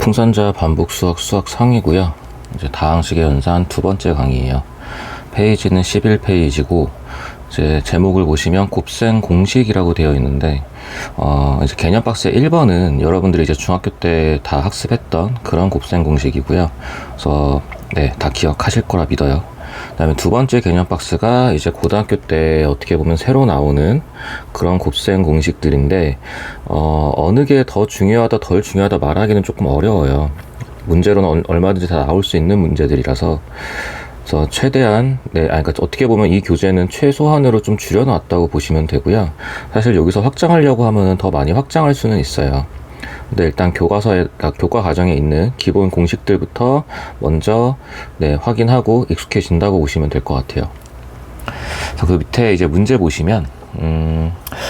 풍선자 반복 수학 상이고요. 이제 다항식의 연산 두 번째 강의예요. 페이지는 11페이지고 이제 제목을 보시면 곱셈 공식이라고 되어 있는데 이제 개념 박스의 1번은 여러분들이 이제 중학교 때 다 학습했던 그런 곱셈 공식이고요. 그래서 네, 다 기억하실 거라 믿어요. 그다음에 두 번째 개념 박스가 이제 고등학교 때 어떻게 보면 새로 나오는 그런 곱셈 공식들인데 어느 게 더 중요하다 덜 중요하다 말하기는 조금 어려워요. 문제로는 얼마든지 다 나올 수 있는 문제들이라서 그래서 최대한 그러니까 어떻게 보면 이 교재는 최소한으로 좀 줄여놨다고 보시면 되고요. 사실 여기서 확장하려고 하면은 더 많이 확장할 수는 있어요. 근데 일단 교과 과정에 있는 기본 공식들부터 먼저 확인하고 익숙해진다고 보시면 될 것 같아요. 그래서 그 밑에 이제 문제 보시면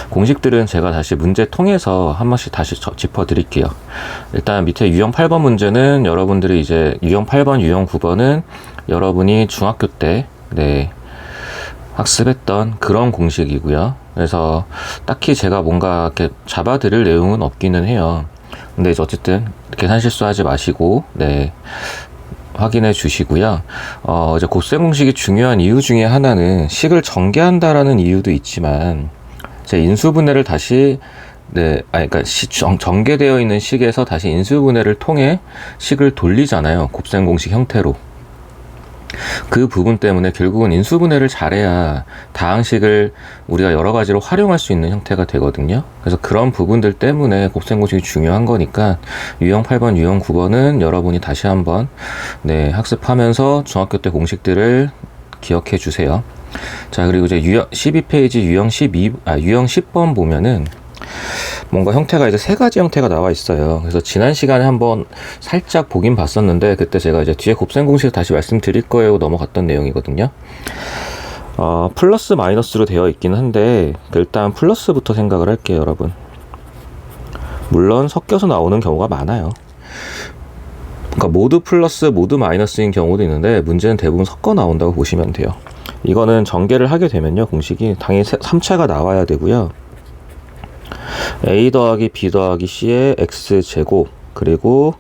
공식들은 제가 다시 문제 통해서 한 번씩 다시 짚어 드릴게요. 일단 밑에 유형 8번 문제는 여러분들이 이제 유형 8번, 유형 9번은 여러분이 중학교 때 학습했던 그런 공식이고요. 그래서 딱히 제가 뭔가 이렇게 잡아 드릴 내용은 없기는 해요. 근데 이제 어쨌든 계산 실수하지 마시고 확인해 주시고요. 이제 곱셈 공식이 중요한 이유 중에 하나는 식을 전개한다라는 이유도 있지만 제 인수분해를 다시 그러니까 전개되어 있는 식에서 다시 인수분해를 통해 식을 돌리잖아요. 곱셈 공식 형태로. 그 부분 때문에 결국은 인수분해를 잘해야 다항식을 우리가 여러 가지로 활용할 수 있는 형태가 되거든요. 그래서 그런 부분들 때문에 곱셈 공식이 중요한 거니까 유형 8번, 유형 9번은 여러분이 다시 한번 학습하면서 중학교 때 공식들을 기억해 주세요. 자, 그리고 이제 유형 12페이지 유형 10번 보면은 뭔가 형태가 이제 세 가지 형태가 나와 있어요. 그래서 지난 시간에 한번 살짝 보긴 봤었는데 그때 제가 이제 뒤에 곱셈 공식을 다시 말씀드릴 거예요 넘어갔던 내용이거든요. 플러스 마이너스로 되어 있긴 한데 일단 플러스부터 생각을 할게요, 여러분. 물론 섞여서 나오는 경우가 많아요. 그러니까 모두 플러스 모두 마이너스인 경우도 있는데 문제는 대부분 섞어 나온다고 보시면 돼요. 이거는 전개를 하게 되면요, 공식이 당연히 3차가 나와야 되고요. a 더하기 b 더하기 c의 x제곱 그리고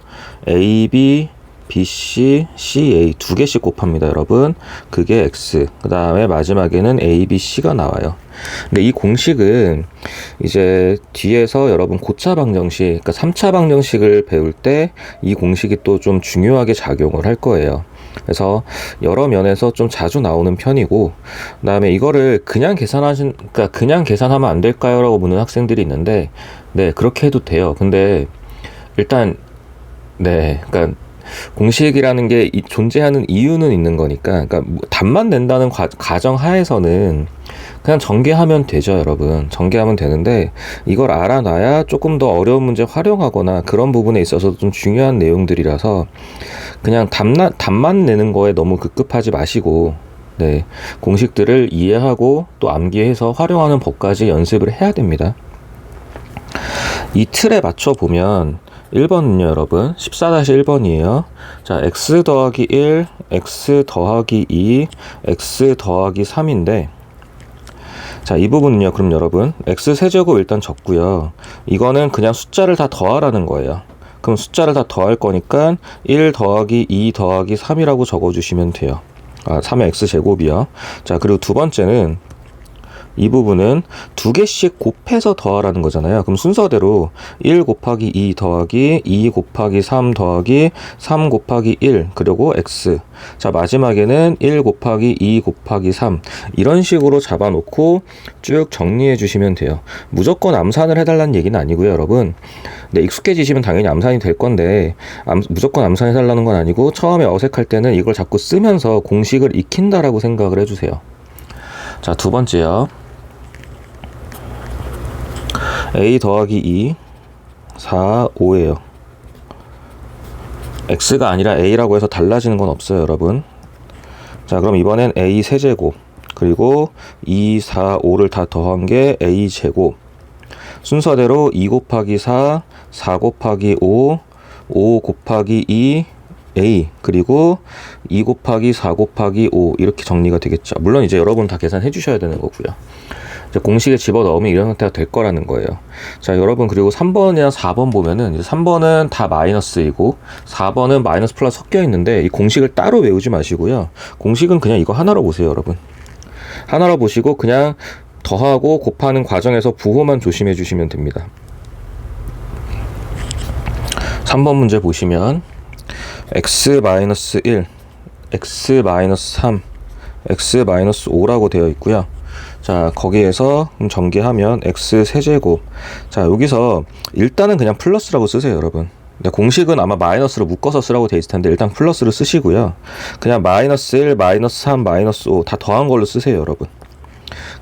ab, bc, ca 두 개씩 곱합니다, 여러분. 그게 x. 그 다음에 마지막에는 a, b, c가 나와요. 근데 이 공식은 이제 뒤에서 여러분 고차 방정식, 그러니까 3차 방정식을 배울 때 이 공식이 또 좀 중요하게 작용을 할 거예요. 그래서 여러 면에서 좀 자주 나오는 편이고, 그 다음에 이거를 그냥 계산하면 안 될까요? 라고 묻는 학생들이 있는데, 그렇게 해도 돼요. 근데 일단, 그러니까 공식이라는 게 존재하는 이유는 있는 거니까, 그러니까 답만 낸다는 가정 하에서는 그냥 전개하면 되죠, 여러분. 전개하면 되는데 이걸 알아놔야 조금 더 어려운 문제 활용하거나 그런 부분에 있어서 좀 중요한 내용들이라서 그냥 답만 내는 거에 너무 급급하지 마시고 공식들을 이해하고 또 암기해서 활용하는 법까지 연습을 해야 됩니다. 이 틀에 맞춰 보면 1번은요, 여러분 14-1번이에요 자, x 더하기 1, x 더하기 2, x 더하기 3인데 자, 이 부분은요, 그럼 여러분 x 세제곱 일단 적고요. 이거는 그냥 숫자를 다 더하라는 거예요. 그럼 숫자를 다 더할 거니까 1 더하기 2 더하기 3이라고 적어주시면 돼요. 3의 x제곱이요. 자, 그리고 두 번째는 이 부분은 두 개씩 곱해서 더하라는 거잖아요. 그럼 순서대로 1 곱하기 2 더하기 2 곱하기 3 더하기 3 곱하기 1 그리고 x. 자, 마지막에는 1 곱하기 2 곱하기 3 이런 식으로 잡아놓고 쭉 정리해 주시면 돼요. 무조건 암산을 해달라는 얘기는 아니고요, 여러분. 익숙해지시면 당연히 암산이 될 건데 무조건 암산해달라는 건 아니고 처음에 어색할 때는 이걸 자꾸 쓰면서 공식을 익힌다라고 생각을 해주세요. 자, 두 번째요. a 더하기 2, 4, 5예요. x가 아니라 a라고 해서 달라지는 건 없어요, 여러분. 자, 그럼 이번엔 a 세제곱 그리고 2, 4, 5를 다 더한 게 a 제곱. 순서대로 2 곱하기 4, 4 곱하기 5, 5 곱하기 2, a 그리고 2 곱하기 4 곱하기 5 이렇게 정리가 되겠죠. 물론 이제 여러분 다 계산해 주셔야 되는 거고요. 이제 공식에 집어넣으면 이런 형태가 될 거라는 거예요. 자, 여러분, 그리고 3번이나 4번 보면은, 이제 3번은 다 마이너스이고, 4번은 마이너스 플러스 섞여 있는데, 이 공식을 따로 외우지 마시고요. 공식은 그냥 이거 하나로 보세요, 여러분. 하나로 보시고, 그냥 더하고 곱하는 과정에서 부호만 조심해 주시면 됩니다. 3번 문제 보시면, x-1, x-3, x-5라고 되어 있고요. 자, 거기에서 전개하면 x 세제곱. 자, 여기서 일단은 그냥 플러스라고 쓰세요, 여러분. 근데 공식은 아마 마이너스로 묶어서 쓰라고 되어 있을 텐데 일단 플러스로 쓰시고요. 그냥 마이너스 1, 마이너스 3, 마이너스 5 다 더한 걸로 쓰세요, 여러분.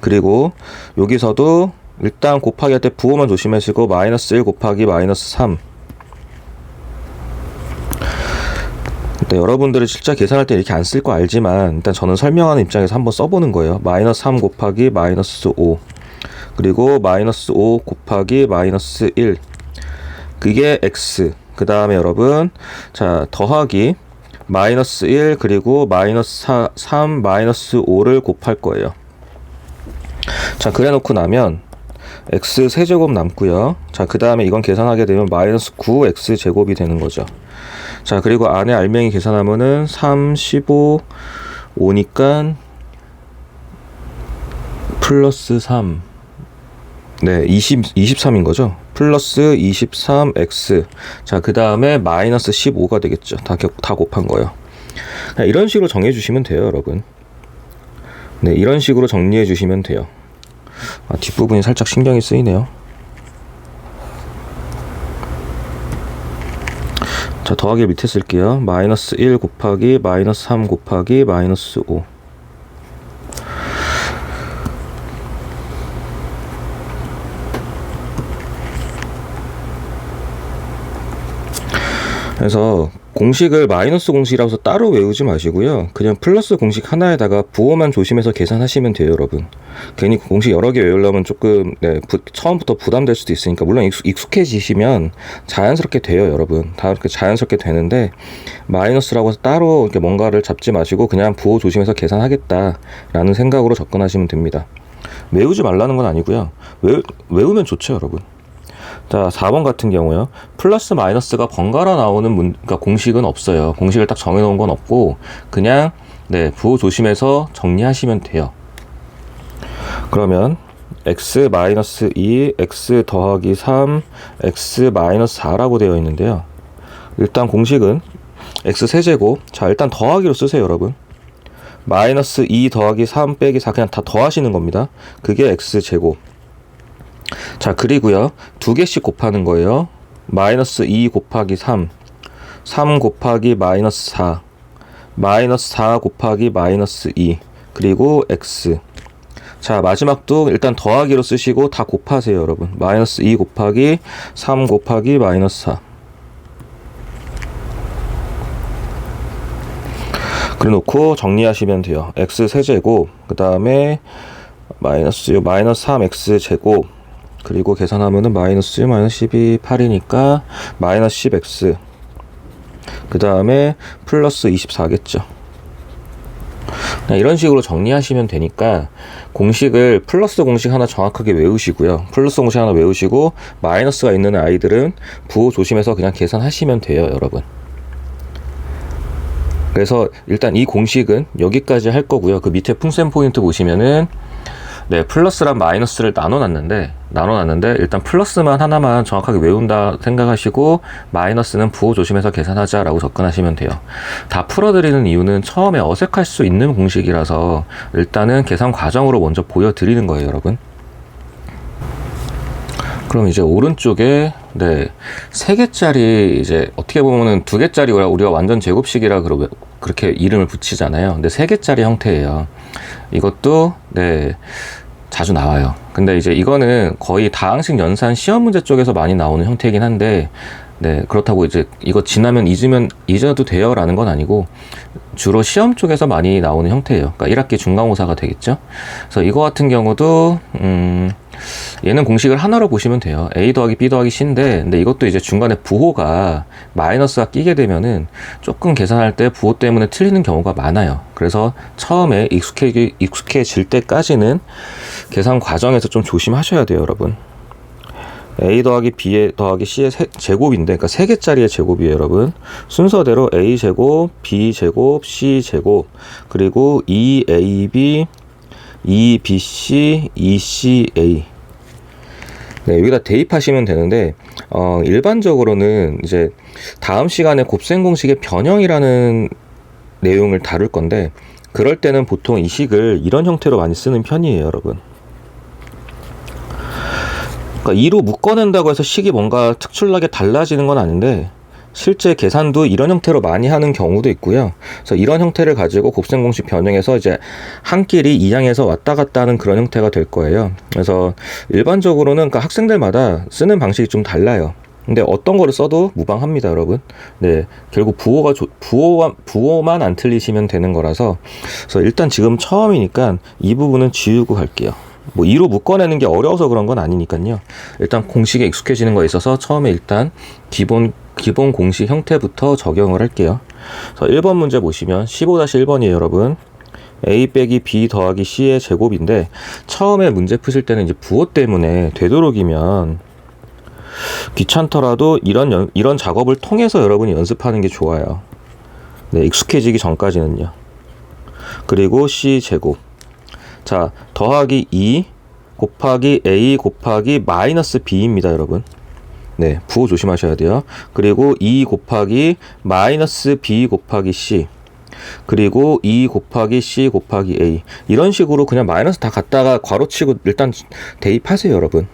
그리고 여기서도 일단 곱하기 할 때 부호만 조심하시고 마이너스 1 곱하기 마이너스 3. 네, 여러분들이 실제 계산할 때 이렇게 안 쓸 거 알지만 일단 저는 설명하는 입장에서 한번 써보는 거예요. 마이너스 3 곱하기 마이너스 5, 그리고 마이너스 5 곱하기 마이너스 1, 그게 x. 그 다음에 여러분, 자, 더하기 마이너스 1 그리고 마이너스 3 마이너스 5를 곱할 거예요. 자, 그래 놓고 나면 x 세제곱 남고요. 자, 그 다음에 이건 계산하게 되면 마이너스 9x 제곱이 되는 거죠. 자, 그리고 안에 알맹이 계산하면은 3, 15, 5니까 플러스 3. 네, 23인 거죠. 플러스 23x. 자, 그 다음에 마이너스 15가 되겠죠. 다 곱한 거예요. 이런 식으로 정해 주시면 돼요, 여러분. 네, 이런 식으로 정리해 주시면 돼요. 아, 뒷부분이 살짝 신경이 쓰이네요. 자, 더하기 밑에 쓸게요. 마이너스 1 곱하기 마이너스 3 곱하기 마이너스 5. 그래서 공식을 마이너스 공식이라고 해서 따로 외우지 마시고요. 그냥 플러스 공식 하나에다가 부호만 조심해서 계산하시면 돼요, 여러분. 괜히 공식 여러 개 외우려면 조금 처음부터 부담될 수도 있으니까, 물론 익숙해지시면 자연스럽게 돼요, 여러분. 다 이렇게 자연스럽게 되는데, 마이너스라고 해서 따로 이렇게 뭔가를 잡지 마시고 그냥 부호 조심해서 계산하겠다라는 생각으로 접근하시면 됩니다. 외우지 말라는 건 아니고요. 외우면 좋죠, 여러분. 자, 4번 같은 경우요. 플러스 마이너스가 번갈아 나오는 그러니까 공식은 없어요. 공식을 딱 정해놓은 건 없고 그냥 부호 조심해서 정리하시면 돼요. 그러면 x-2, x 더하기 3, x-4라고 되어 있는데요. 일단 공식은 x 세제곱. 자, 일단 더하기로 쓰세요, 여러분. 마이너스 2 더하기 3 빼기 4 그냥 다 더하시는 겁니다. 그게 x제곱. 자, 그리고요, 두 개씩 곱하는 거예요. 마이너스 2 곱하기 3, 3 곱하기 마이너스 4, 마이너스 4 곱하기 마이너스 2, 그리고 x. 자, 마지막도 일단 더하기로 쓰시고 다 곱하세요, 여러분. 마이너스 2 곱하기 3 곱하기 마이너스 4. 그래 놓고 정리하시면 돼요. x 세제곱, 그 다음에 마이너스 3x 제곱, 그리고 계산하면은 마이너스 12, 8이니까 마이너스 10x. 그 다음에 플러스 24겠죠. 이런 식으로 정리하시면 되니까 공식을 플러스 공식 하나 정확하게 외우시고요. 플러스 공식 하나 외우시고 마이너스가 있는 아이들은 부호 조심해서 그냥 계산하시면 돼요, 여러분. 그래서 일단 이 공식은 여기까지 할 거고요. 그 밑에 풍셈 포인트 보시면은 플러스랑 마이너스를 나눠놨는데 일단 플러스만 하나만 정확하게 외운다 생각하시고 마이너스는 부호 조심해서 계산하자라고 접근하시면 돼요. 다 풀어드리는 이유는 처음에 어색할 수 있는 공식이라서 일단은 계산 과정으로 먼저 보여드리는 거예요, 여러분. 그럼 이제 오른쪽에 3개짜리 이제 어떻게 보면은 2개짜리 우리가 완전 제곱식이라 그렇게 이름을 붙이잖아요. 근데 3개짜리 형태예요. 이것도 자주 나와요. 근데 이제 이거는 거의 다항식 연산 시험 문제 쪽에서 많이 나오는 형태이긴 한데 그렇다고 이제 이거 지나면 잊어도 돼요 라는 건 아니고 주로 시험 쪽에서 많이 나오는 형태예요. 그러니까 1학기 중간고사가 되겠죠. 그래서 이거 같은 경우도 얘는 공식을 하나로 보시면 돼요. a 더하기 b 더하기 c인데, 근데 이것도 이제 중간에 부호가 마이너스가 끼게 되면은 조금 계산할 때 부호 때문에 틀리는 경우가 많아요. 그래서 처음에 익숙해질 때까지는 계산 과정에서 좀 조심하셔야 돼요, 여러분. a 더하기 b 더하기 c의 제곱인데, 그러니까 3개짜리의 제곱이에요, 여러분. 순서대로 a 제곱, b 제곱, c 제곱, 그리고 2ab, 2bc, 2ca. 네, 여기다 대입하시면 되는데, 일반적으로는 이제 다음 시간에 곱셈 공식의 변형이라는 내용을 다룰 건데, 그럴 때는 보통 이 식을 이런 형태로 많이 쓰는 편이에요, 여러분. 그러니까 2로 묶어낸다고 해서 식이 뭔가 특출나게 달라지는 건 아닌데, 실제 계산도 이런 형태로 많이 하는 경우도 있고요. 그래서 이런 형태를 가지고 곱셈 공식 변형해서 이제 한 끼리 이항에서 왔다 갔다 하는 그런 형태가 될 거예요. 그래서 일반적으로는 그러니까 학생들마다 쓰는 방식이 좀 달라요. 근데 어떤 거를 써도 무방합니다, 여러분. 네, 결국 부호만 안 틀리시면 되는 거라서. 그래서 일단 지금 처음이니까 이 부분은 지우고 갈게요. 뭐 2로 묶어내는 게 어려워서 그런 건 아니니까요. 일단 공식에 익숙해지는 거에 있어서 처음에 일단 기본 공식 형태부터 적용을 할게요. 그래서 1번 문제 보시면 15-1번이에요, 여러분. a 빼기 b 더하기 c의 제곱인데, 처음에 문제 푸실 때는 이제 부호 때문에 되도록이면 귀찮더라도 이런 작업을 통해서 여러분이 연습하는 게 좋아요. 네, 익숙해지기 전까지는요. 그리고 c 제곱. 자, 더하기 2 곱하기 a 곱하기 마이너스 b입니다, 여러분. 네, 부호 조심하셔야 돼요. 그리고 2 곱하기 마이너스 b 곱하기 c, 그리고 2 곱하기 c 곱하기 a. 이런 식으로 그냥 마이너스 다 갖다가 괄호치고 일단 대입하세요, 여러분.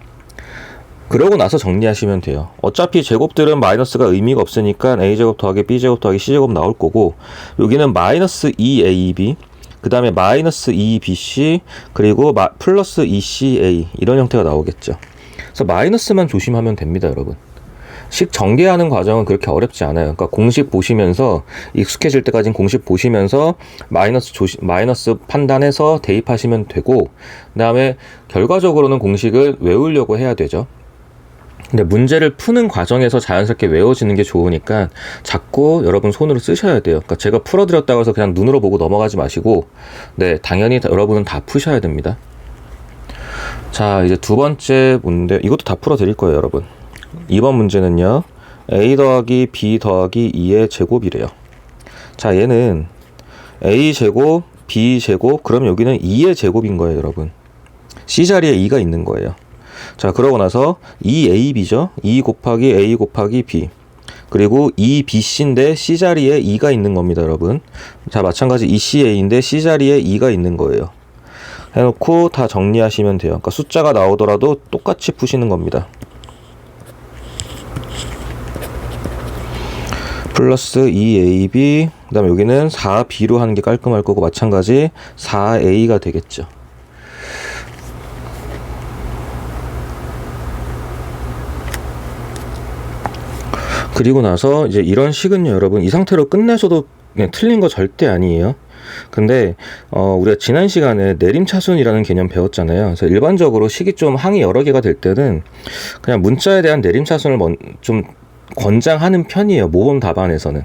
그러고 나서 정리하시면 돼요. 어차피 제곱들은 마이너스가 의미가 없으니까 a제곱 더하기 b제곱 더하기 c제곱 나올 거고, 여기는 마이너스 2ab, 그 다음에 마이너스 2bc, 그리고 플러스 2ca, 이런 형태가 나오겠죠. 그래서 마이너스만 조심하면 됩니다, 여러분. 식 전개하는 과정은 그렇게 어렵지 않아요. 그러니까 공식 보시면서, 익숙해질 때까지는 공식 보시면서 마이너스 판단해서 대입하시면 되고, 그 다음에 결과적으로는 공식을 외우려고 해야 되죠. 근데 문제를 푸는 과정에서 자연스럽게 외워지는 게 좋으니까 자꾸 여러분 손으로 쓰셔야 돼요. 그러니까 제가 풀어드렸다고 해서 그냥 눈으로 보고 넘어가지 마시고, 네, 당연히 여러분은 다 푸셔야 됩니다. 자, 이제 두 번째 문제, 이것도 다 풀어드릴 거예요, 여러분. 2번 문제는요, a 더하기 b 더하기 2의 제곱이래요. 자, 얘는 a 제곱, b 제곱, 그럼 여기는 2의 제곱인 거예요, 여러분. c 자리에 2가 있는 거예요. 자, 그러고 나서 2ab죠. 2 곱하기 a 곱하기 b. 그리고 2bc인데 c 자리에 2가 있는 겁니다, 여러분. 자, 마찬가지 2ca인데 c 자리에 2가 있는 거예요. 해놓고 다 정리하시면 돼요. 그러니까 숫자가 나오더라도 똑같이 푸시는 겁니다. 플러스 2ab, 그 다음에 여기는 4b로 하는 게 깔끔할 거고, 마찬가지 4a가 되겠죠. 그리고 나서 이제 이런 식은요, 여러분, 이 상태로 끝내셔도 그냥 틀린 거 절대 아니에요. 근데 우리가 지난 시간에 내림차순이라는 개념 배웠잖아요. 그래서 일반적으로 식이 좀 항이 여러 개가 될 때는 그냥 문자에 대한 내림차순을 좀 권장하는 편이에요. 모범 답안에서는.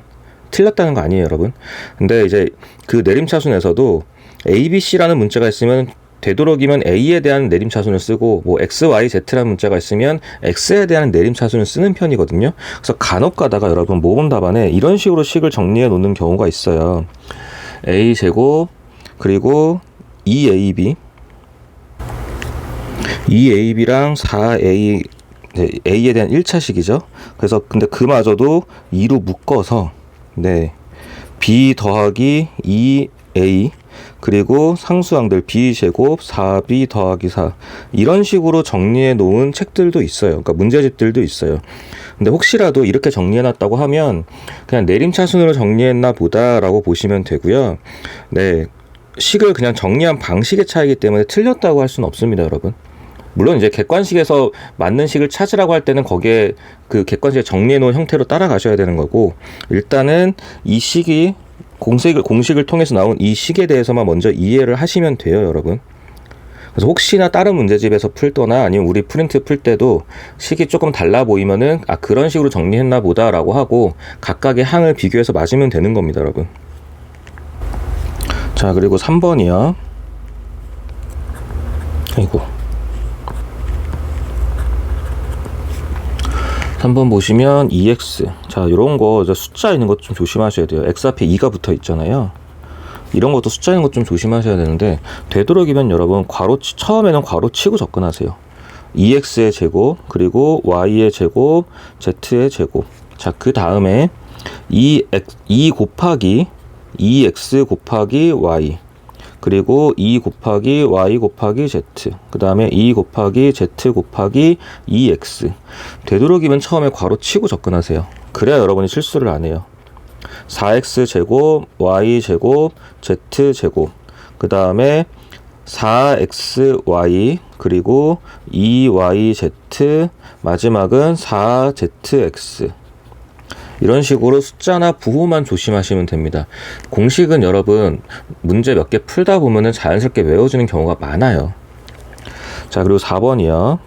틀렸다는 거 아니에요, 여러분. 근데 이제 그 내림차순에서도 A, B, C라는 문자가 있으면 되도록이면 A에 대한 내림차순을 쓰고, 뭐 X, Y, Z라는 문자가 있으면 X에 대한 내림차순을 쓰는 편이거든요. 그래서 간혹 가다가 여러분 모범 답안에 이런 식으로 식을 정리해 놓는 경우가 있어요. A제곱, 그리고 2AB, 2AB랑 4A, 네, A에 대한 1차식이죠. 그래서 근데 그마저도 2로 묶어서, 네, B 더하기 2A, 그리고 상수항들 B제곱 4B 더하기 4, 이런 식으로 정리해 놓은 책들도 있어요. 그러니까 문제집들도 있어요. 근데 혹시라도 이렇게 정리해 놨다고 하면 그냥 내림차순으로 정리했나 보다 라고 보시면 되고요. 네, 식을 그냥 정리한 방식의 차이기 때문에 틀렸다고 할 수는 없습니다, 여러분. 물론 이제 객관식에서 맞는 식을 찾으라고 할 때는 거기에 그 객관식에 정리해 놓은 형태로 따라가셔야 되는 거고, 일단은 이 식이 공식을 통해서 나온 이 식에 대해서만 먼저 이해를 하시면 돼요, 여러분. 그래서 혹시나 다른 문제집에서 풀거나 아니면 우리 프린트 풀 때도 식이 조금 달라 보이면은 아 그런 식으로 정리했나 보다 라고 하고 각각의 항을 비교해서 맞으면 되는 겁니다, 여러분. 자, 그리고 3번이요. 아이고. 3번 보시면 EX. 자, 요런 거 숫자 있는 것 좀 조심하셔야 돼요. X 앞에 2가 붙어 있잖아요. 이런 것도 숫자 있는 것 좀 조심하셔야 되는데, 되도록이면 여러분 처음에는 괄호 치고 접근하세요. EX의 제곱, 그리고 Y의 제곱, Z의 제곱. 자, 그 다음에 2 곱하기 2X 곱하기 Y, 그리고 2 곱하기 Y 곱하기 Z, 그 다음에 2 곱하기 Z 곱하기 2X. 되도록이면 처음에 괄호 치고 접근하세요. 그래야 여러분이 실수를 안 해요. 4X 제곱, Y 제곱, Z 제곱, 그 다음에 4XY, 그리고 2YZ, 마지막은 4ZX. 이런 식으로 숫자나 부호만 조심하시면 됩니다. 공식은 여러분 문제 몇 개 풀다 보면은 자연스럽게 외워지는 경우가 많아요. 자, 그리고 4번이요.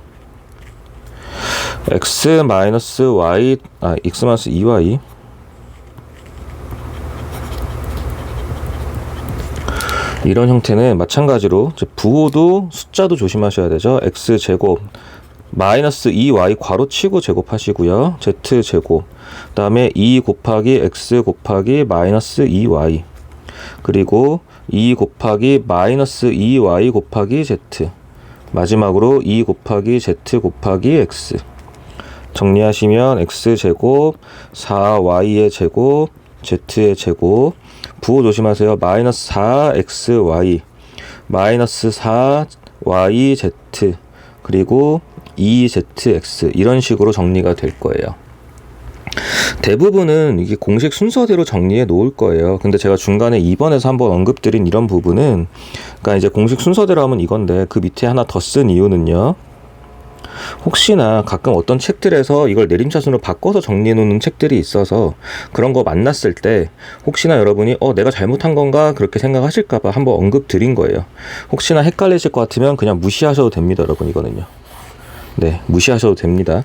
X-2Y 이런 형태는 마찬가지로 부호도 숫자도 조심하셔야 되죠. X제곱 마이너스 2y 괄호 치고 제곱하시고요. Z제곱, 그 다음에 2 곱하기 X 곱하기 마이너스 2y, 그리고 2 곱하기 마이너스 2y 곱하기 Z, 마지막으로 2 곱하기 Z 곱하기 X. 정리하시면 X제곱, 4y의 제곱, Z의 제곱, 부호 조심하세요. 마이너스 4xy, 마이너스 4yz, 그리고 2zx. 이런 식으로 정리가 될 거예요. 대부분은 이게 공식 순서대로 정리해 놓을 거예요. 근데 제가 중간에 2번에서 한번 언급드린 이런 부분은, 그러니까 이제 공식 순서대로 하면 이건데 그 밑에 하나 더 쓴 이유는요. 혹시나 가끔 어떤 책들에서 이걸 내림차순으로 바꿔서 정리해 놓는 책들이 있어서 그런 거 만났을 때 혹시나 여러분이 내가 잘못한 건가 그렇게 생각하실까봐 한번 언급 드린 거예요. 혹시나 헷갈리실 것 같으면 그냥 무시하셔도 됩니다, 여러분. 이거는요. 네, 무시하셔도 됩니다.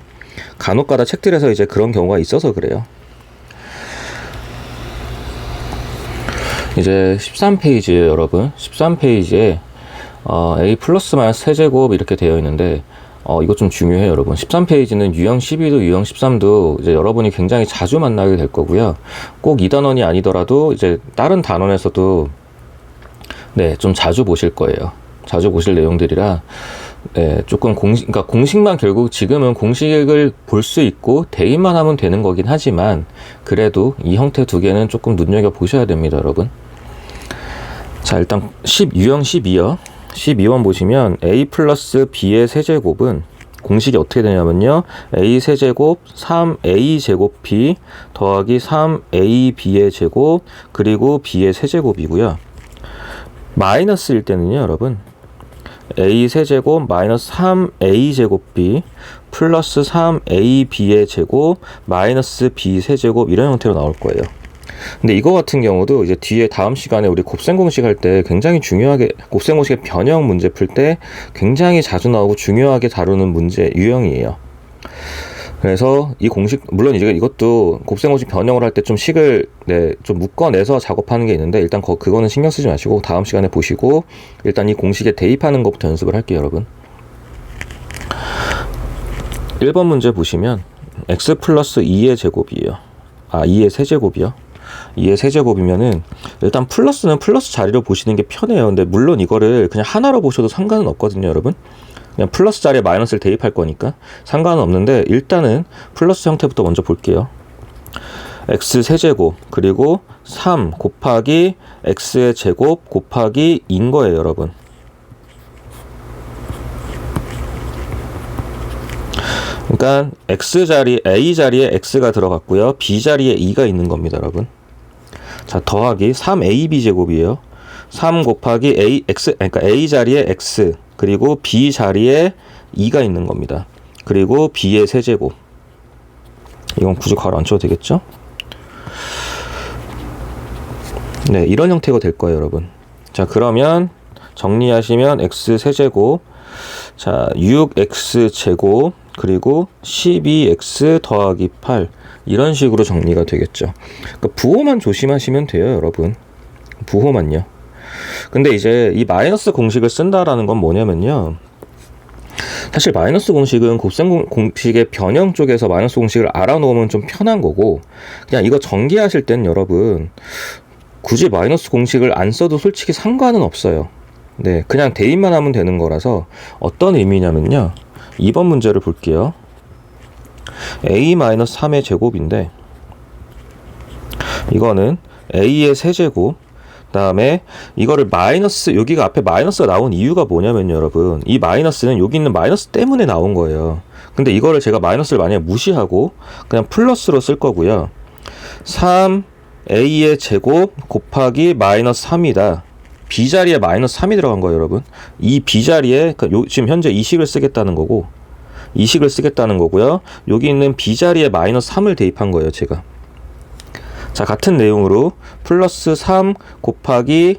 간혹가다 책들에서 이제 그런 경우가 있어서 그래요. 이제 13페이지에요, 여러분. 13페이지에 A 플러스 마이너스 세제곱 이렇게 되어 있는데 이거 좀 중요해요, 여러분. 13페이지는 유형 12도 유형 13도 이제 여러분이 굉장히 자주 만나게 될 거고요. 꼭 이 단원이 아니더라도 이제 다른 단원에서도 네, 좀 자주 보실 거예요. 자주 보실 내용들이라 네, 조금 그러니까 공식만 결국 지금은 공식을 볼 수 있고 대입만 하면 되는 거긴 하지만 그래도 이 형태 두 개는 조금 눈여겨 보셔야 됩니다, 여러분. 자, 일단 유형 12요. 12번 보시면 A 플러스 B의 세제곱은 공식이 어떻게 되냐면요. A 세제곱 3A 제곱 B 더하기 3AB의 제곱 그리고 B의 세제곱이고요. 마이너스일 때는요, 여러분. A 세제곱 마이너스 3A 제곱 B 플러스 3AB의 제곱 마이너스 B 세제곱 이런 형태로 나올 거예요. 근데 이거 같은 경우도 이제 뒤에 다음 시간에 우리 곱셈 공식 할 때 굉장히 중요하게 곱셈 공식의 변형 문제 풀 때 굉장히 자주 나오고 중요하게 다루는 문제 유형이에요. 그래서 이 공식 물론 이제 이것도 곱셈 공식 변형을 할 때 좀 식을 좀 묶어내서 작업하는 게 있는데 일단 그거는 신경 쓰지 마시고 다음 시간에 보시고 일단 이 공식에 대입하는 것부터 연습을 할게요, 여러분. 1번 문제 보시면 x 플러스 2의 제곱이에요. 2의 세제곱이요. 2의 세제곱이면은 일단 플러스는 플러스 자리로 보시는 게 편해요. 근데 물론 이거를 그냥 하나로 보셔도 상관은 없거든요, 여러분. 그냥 플러스 자리에 마이너스를 대입할 거니까 상관은 없는데 일단은 플러스 형태부터 먼저 볼게요. x 세제곱 그리고 3 곱하기 x의 제곱 곱하기 2인 거예요, 여러분. 그러니까 x 자리 a 자리에 x가 들어갔고요. b 자리에 2가 있는 겁니다, 여러분. 자, 더하기 3ab 제곱이에요. 3 곱하기 a 자리에 x 그리고 b 자리에 2가 있는 겁니다. 그리고 b의 세제곱. 이건 굳이 괄호 안 쳐도 되겠죠? 네, 이런 형태가 될 거예요, 여러분. 자, 그러면 정리하시면 x 세제곱, 자 6x 제곱, 그리고 12x 더하기 8, 이런 식으로 정리가 되겠죠. 그러니까 부호만 조심하시면 돼요, 여러분. 부호만요. 근데 이제 이 마이너스 공식을 쓴다라는 건 뭐냐면요, 사실 마이너스 공식은 곱셈 공식의 변형 쪽에서 마이너스 공식을 알아놓으면 좀 편한 거고, 그냥 이거 전개하실 땐 여러분 굳이 마이너스 공식을 안 써도 솔직히 상관은 없어요. 네, 그냥 대입만 하면 되는 거라서. 어떤 의미냐면요, 2번 문제를 볼게요. a-3의 제곱인데, 이거는 a의 세제곱, 그 다음에 이거를 마이너스, 여기가 앞에 마이너스가 나온 이유가 뭐냐면요, 여러분, 이 마이너스는 여기 있는 마이너스 때문에 나온 거예요. 근데 이거를 제가 마이너스를 만약에 무시하고 그냥 플러스로 쓸 거고요. 3a의 제곱 곱하기 마이너스 3이다. b자리에 마이너스 3이 들어간 거예요, 여러분. 이 b자리에 지금 현재 이 식을 쓰겠다는 거고, 이 식을 쓰겠다는 거고요. 여기 있는 b자리에 마이너스 3을 대입한 거예요, 제가. 자, 같은 내용으로 플러스 3 곱하기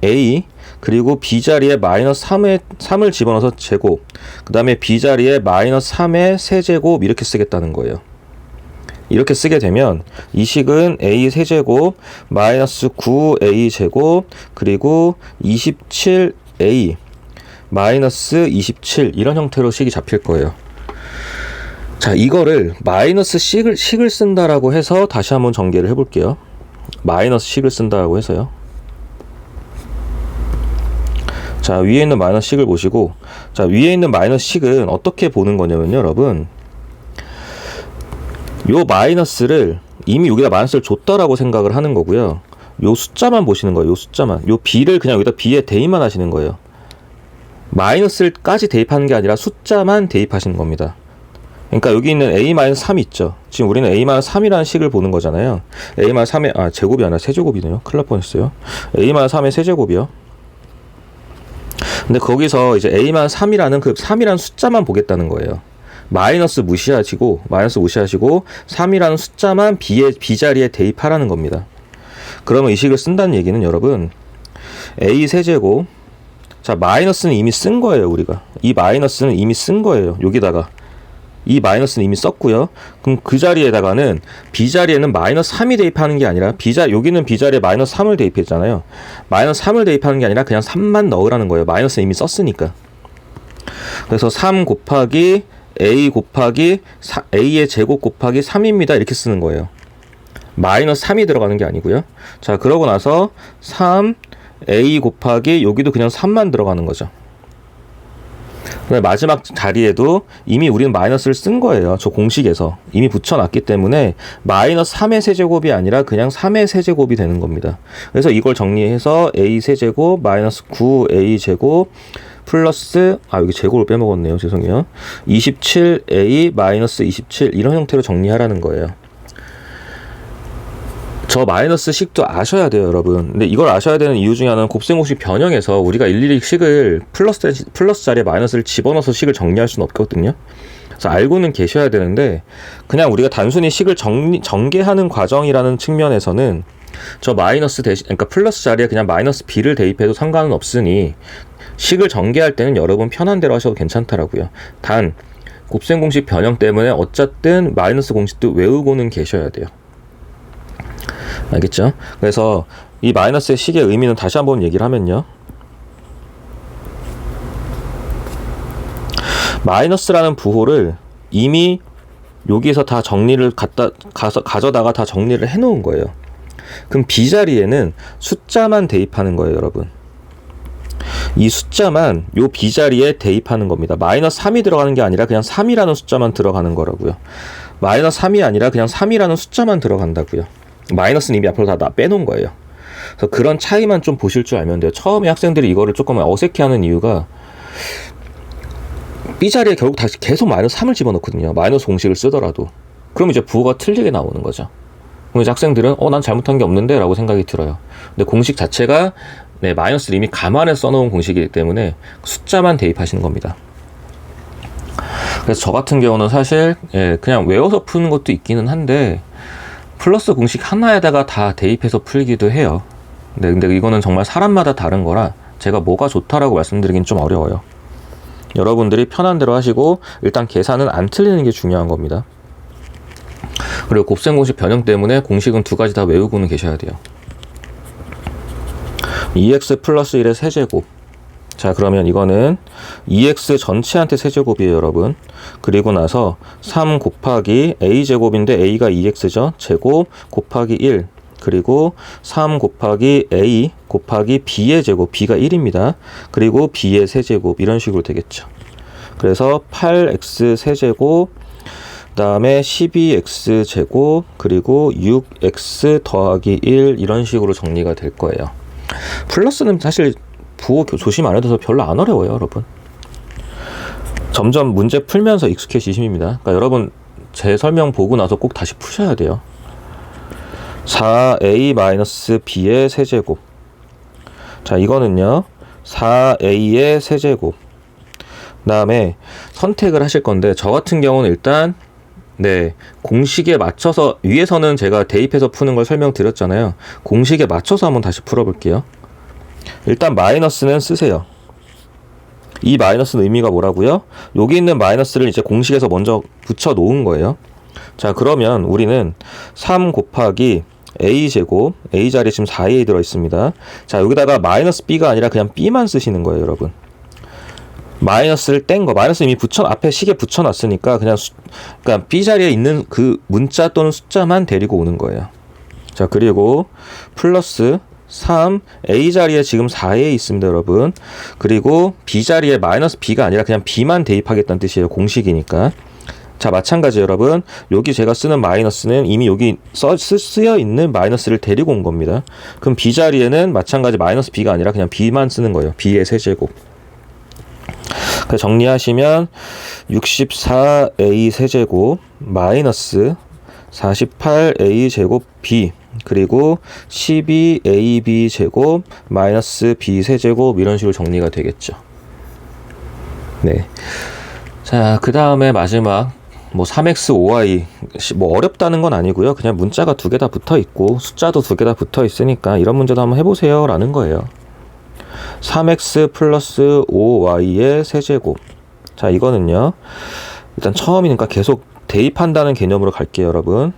a, 그리고 b자리에 마이너스 3을 집어넣어서 제곱, 그 다음에 b자리에 마이너스 3의 세제곱, 이렇게 쓰겠다는 거예요. 이렇게 쓰게 되면 이 식은 a 세제곱 마이너스 9a 제곱 그리고 27a 마이너스 27, 이런 형태로 식이 잡힐 거예요. 자, 이거를 마이너스 식을 쓴다라고 해서 다시 한번 전개를 해볼게요. 마이너스 식을 쓴다라고 해서요. 자, 위에 있는 마이너스 식을 보시고, 자, 위에 있는 마이너스 식은 어떻게 보는 거냐면요, 여러분, 요 마이너스를 이미 여기다 마이너스를 줬다라고 생각을 하는 거고요. 요 숫자만 보시는 거예요. 요 숫자만. 요 b를 그냥 여기다 b에 대입만 하시는 거예요. 마이너스까지 대입하는 게 아니라 숫자만 대입하시는 겁니다. 그러니까 여기 있는 a-3 있죠. 지금 우리는 a-3이라는 식을 보는 거잖아요. a-3의 제곱이 아니라 세제곱이네요. 큰일 날 뻔했어요. a-3의 세제곱이요. 근데 거기서 이제 a-3이라는 그 3이라는 숫자만 보겠다는 거예요. 마이너스 무시하시고 3이라는 숫자만 b자리에 대입하라는 겁니다. 그러면 이 식을 쓴다는 얘기는 여러분, a 세제곱, 자, 마이너스는 이미 쓴 거예요. 우리가 이 마이너스는 이미 쓴 거예요. 여기다가 이 마이너스는 이미 썼고요. 그럼 그 자리에다가는 b자리에는 마이너스 3이 대입하는 게 아니라 여기는 b자리에 마이너스 3을 대입했잖아요. 마이너스 3을 대입하는 게 아니라 그냥 3만 넣으라는 거예요. 마이너스는 이미 썼으니까. 그래서 3 곱하기 a 곱하기 a의 제곱 곱하기 3입니다. 이렇게 쓰는 거예요. 마이너스 3이 들어가는 게 아니고요. 자, 그러고 나서 3a 곱하기 여기도 그냥 3만 들어가는 거죠. 마지막 자리에도 이미 우리는 마이너스를 쓴 거예요. 저 공식에서 이미 붙여놨기 때문에 마이너스 3의 세제곱이 아니라 그냥 3의 세제곱이 되는 겁니다. 그래서 이걸 정리해서 a 세제곱 마이너스 9a 제곱 플러스 여기 제곱을 빼먹었네요. 죄송해요. 27a 마이너스 27, 이런 형태로 정리하라는 거예요. 저 마이너스 식도 아셔야 돼요, 여러분. 근데 이걸 아셔야 되는 이유 중에 하나는 곱셈공식 변형에서 우리가 일일이 식을 플러스 자리에 마이너스를 집어넣어서 식을 정리할 수는 없거든요. 그래서 알고는 계셔야 되는데, 그냥 우리가 단순히 식을 전개하는 과정이라는 측면에서는 저 마이너스 대신, 그러니까 플러스 자리에 그냥 마이너스 b를 대입해도 상관은 없으니 식을 전개할 때는 여러분 편한 대로 하셔도 괜찮더라고요. 단 곱셈공식 변형 때문에 어쨌든 마이너스 공식도 외우고는 계셔야 돼요. 알겠죠? 그래서 이 마이너스의 식의 의미는 다시 한번 얘기를 하면요, 마이너스라는 부호를 이미 여기서 다 정리를 가져다가 다 정리를 해 놓은 거예요. 그럼 b자리에는 숫자만 대입하는 거예요, 여러분. 이 숫자만 요 b자리에 대입하는 겁니다. 마이너스 3이 들어가는 게 아니라 그냥 3이라는 숫자만 들어가는 거라고요. 마이너스 3이 아니라 그냥 3이라는 숫자만 들어간다고요. 마이너스는 이미 앞으로 다 빼놓은 거예요. 그래서 그런 차이만 좀 보실 줄 알면 돼요. 처음에 학생들이 이거를 조금 어색해하는 이유가 b자리에 결국 다시 계속 마이너스 3을 집어넣거든요. 마이너스 공식을 쓰더라도. 그럼 이제 부호가 틀리게 나오는 거죠. 그럼 이제 학생들은 난 잘못한 게 없는데 라고 생각이 들어요. 근데 공식 자체가 마이너스를 이미 감안해 써놓은 공식이기 때문에 숫자만 대입하시는 겁니다. 그래서 저 같은 경우는 사실 그냥 외워서 푸는 것도 있기는 한데 플러스 공식 하나에다가 다 대입해서 풀기도 해요. 근데 이거는 정말 사람마다 다른 거라 제가 뭐가 좋다라고 말씀드리긴 좀 어려워요. 여러분들이 편한 대로 하시고 일단 계산은 안 틀리는 게 중요한 겁니다. 그리고 곱셈 공식 변형 때문에 공식은 두 가지 다 외우고는 계셔야 돼요. 2x 플러스 1의 세제곱. 자, 그러면 이거는 2x 전체한테 세제곱이에요, 여러분. 그리고 나서 3 곱하기 a제곱인데 a가 2x죠. 제곱 곱하기 1. 그리고 3 곱하기 a 곱하기 b의 제곱, b가 1입니다. 그리고 b의 세제곱, 이런 식으로 되겠죠. 그래서 8x 세제곱, 그 다음에 12x 제곱, 그리고 6x 더하기 1, 이런 식으로 정리가 될 거예요. 플러스는 사실 부호 조심 안 해도 별로 안 어려워요, 여러분. 점점 문제 풀면서 익숙해지십니다. 그러니까 여러분 제 설명 보고 나서 꼭 다시 푸셔야 돼요. 4a-b의 세제곱. 자, 이거는요 4a의 세제곱. 그 다음에 선택을 하실 건데, 저 같은 경우는 일단 공식에 맞춰서, 위에서는 제가 대입해서 푸는 걸 설명드렸잖아요. 공식에 맞춰서 한번 다시 풀어볼게요. 일단 마이너스는 쓰세요. 이 마이너스는 의미가 뭐라고요? 여기 있는 마이너스를 이제 공식에서 먼저 붙여 놓은 거예요. 자, 그러면 우리는 3 곱하기 a제곱, a 자리에 지금 4a 들어있습니다. 자, 여기다가 마이너스 b가 아니라 그냥 b만 쓰시는 거예요, 여러분. 마이너스를 뗀 거, 마이너스 이미 앞에 식에 붙여놨으니까 그러니까 b 자리에 있는 그 문자 또는 숫자만 데리고 오는 거예요. 자, 그리고 플러스 3, a 자리에 지금 4에 있습니다, 여러분. 그리고 b 자리에 마이너스 b가 아니라 그냥 b만 대입하겠다는 뜻이에요, 공식이니까. 자, 마찬가지 여러분, 여기 제가 쓰는 마이너스는 이미 여기 쓰여 있는 마이너스를 데리고 온 겁니다. 그럼 b 자리에는 마찬가지 마이너스 b가 아니라 그냥 b만 쓰는 거예요, b의 세제곱. 정리하시면 64a 세제곱 마이너스 48a 제곱 b, 그리고 12ab 제곱 마이너스 b 세제곱, 이런 식으로 정리가 되겠죠. 네. 자, 그 다음에 마지막 3x 5y, 어렵다는 건 아니고요. 그냥 문자가 두 개 다 붙어 있고 숫자도 두 개 다 붙어 있으니까 이런 문제도 한번 해보세요 라는 거예요. 3x 플러스 5y의 세제곱. 자, 이거는요 일단 처음이니까 계속 대입한다는 개념으로 갈게요, 여러분.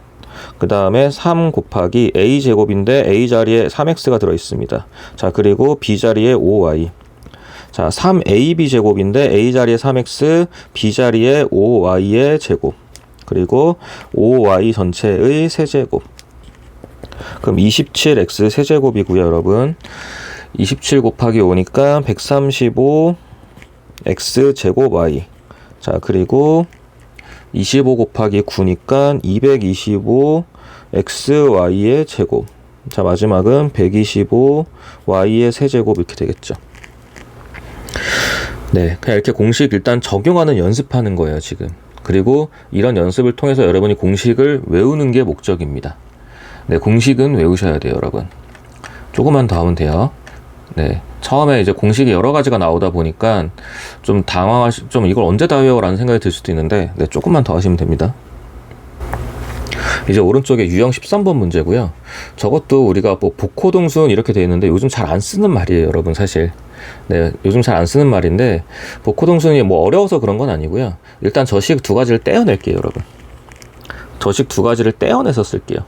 그 다음에 3 곱하기 a제곱인데 a 자리에 3x가 들어있습니다. 자, 그리고 b 자리에 5y. 자, 3ab 제곱인데 a 자리에 3x, b 자리에 5y의 제곱, 그리고 5y 전체의 세제곱. 그럼 27x 세제곱이고요, 여러분. 27 곱하기 5니까 135x 제곱 y. 자, 그리고 25 곱하기 9니까 225xy의 제곱. 자, 마지막은 125y의 세제곱, 이렇게 되겠죠. 네, 그냥 이렇게 공식 일단 적용하는 연습하는 거예요, 지금. 그리고 이런 연습을 통해서 여러분이 공식을 외우는 게 목적입니다. 네, 공식은 외우셔야 돼요, 여러분. 조금만 더 하면 돼요. 네, 처음에 이제 공식이 여러 가지가 나오다 보니까 좀 좀 이걸 언제 다 외워라는 생각이 들 수도 있는데, 네, 조금만 더 하시면 됩니다. 이제 오른쪽에 유형 13번 문제고요. 저것도 우리가 복호동순 이렇게 되어 있는데 요즘 잘 안 쓰는 말이에요, 여러분, 사실. 네, 요즘 잘 안 쓰는 말인데, 복호동순이 어려워서 그런 건 아니고요. 일단 저식 두 가지를 떼어낼게요, 여러분. 저식 두 가지를 떼어내서 쓸게요.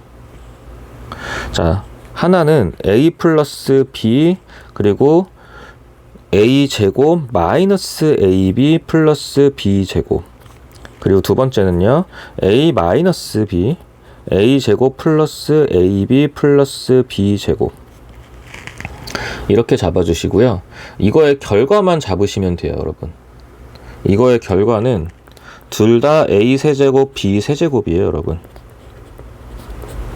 자, 하나는 a 플러스 b, 그리고 a 제곱 마이너스 ab 플러스 b 제곱. 그리고 두 번째는요, a 마이너스 b, a 제곱 플러스 ab 플러스 b 제곱. 이렇게 잡아주시고요. 이거의 결과만 잡으시면 돼요, 여러분. 이거의 결과는 둘 다 a 세제곱 b 세제곱이에요, 여러분.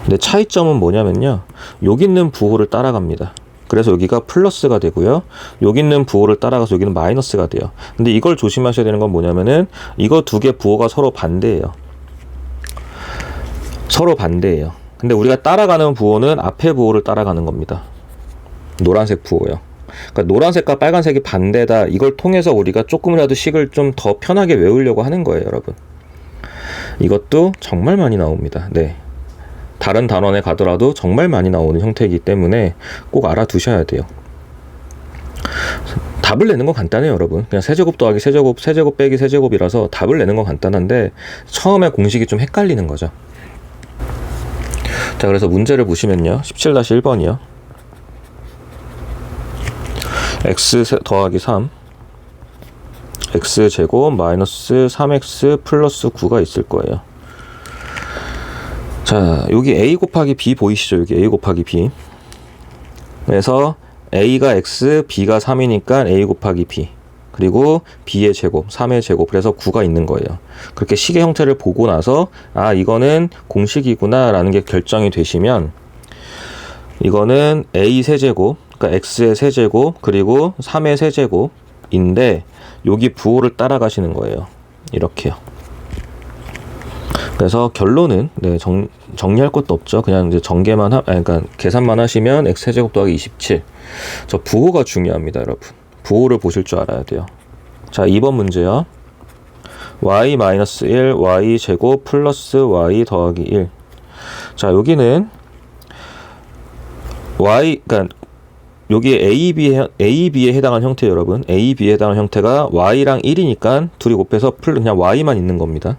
근데 차이점은 뭐냐면요, 여기 있는 부호를 따라갑니다. 그래서 여기가 플러스가 되고요, 여기 있는 부호를 따라가서 여기는 마이너스가 돼요. 근데 이걸 조심하셔야 되는 건 뭐냐면은, 이거 두 개 부호가 서로 반대예요. 서로 반대예요. 근데 우리가 따라가는 부호는 앞에 부호를 따라가는 겁니다. 노란색 부호요. 그러니까 노란색과 빨간색이 반대다. 이걸 통해서 우리가 조금이라도 식을 좀 더 편하게 외우려고 하는 거예요, 여러분. 이것도 정말 많이 나옵니다. 네. 다른 단원에 가더라도 정말 많이 나오는 형태이기 때문에 꼭 알아두셔야 돼요. 답을 내는 건 간단해요, 여러분. 그냥 세제곱 더하기 세제곱, 세제곱 빼기 세제곱이라서 답을 내는 건 간단한데 처음에 공식이 좀 헷갈리는 거죠. 자, 그래서 문제를 보시면요. 17-1번이요. x 더하기 3 x제곱 마이너스 3x 플러스 9가 있을 거예요. 자, 여기 a 곱하기 b 보이시죠? 여기 a 곱하기 b. 그래서 a가 x, b가 3이니까 a 곱하기 b. 그리고 b의 제곱, 3의 제곱. 그래서 9가 있는 거예요. 그렇게 식의 형태를 보고 나서 아, 이거는 공식이구나 라는 게 결정이 되시면 이거는 a 세제곱, 그러니까 x의 세제곱 그리고 3의 세제곱인데 여기 부호를 따라가시는 거예요. 이렇게요. 그래서 결론은 정리할 것도 없죠. 그냥 이제 그러니까 계산만 하시면 x 세제곱 더하기 27. 저 부호가 중요합니다, 여러분. 부호를 보실 줄 알아야 돼요. 자, 2번 문제요. y-1 y 제곱 플러스 y 더하기 1. 자, 여기는 그러니까 여기 AB에 해당하는 형태예요, 여러분. AB에 해당하는 형태가 y랑 1이니까 둘이 곱해서 그냥 y만 있는 겁니다.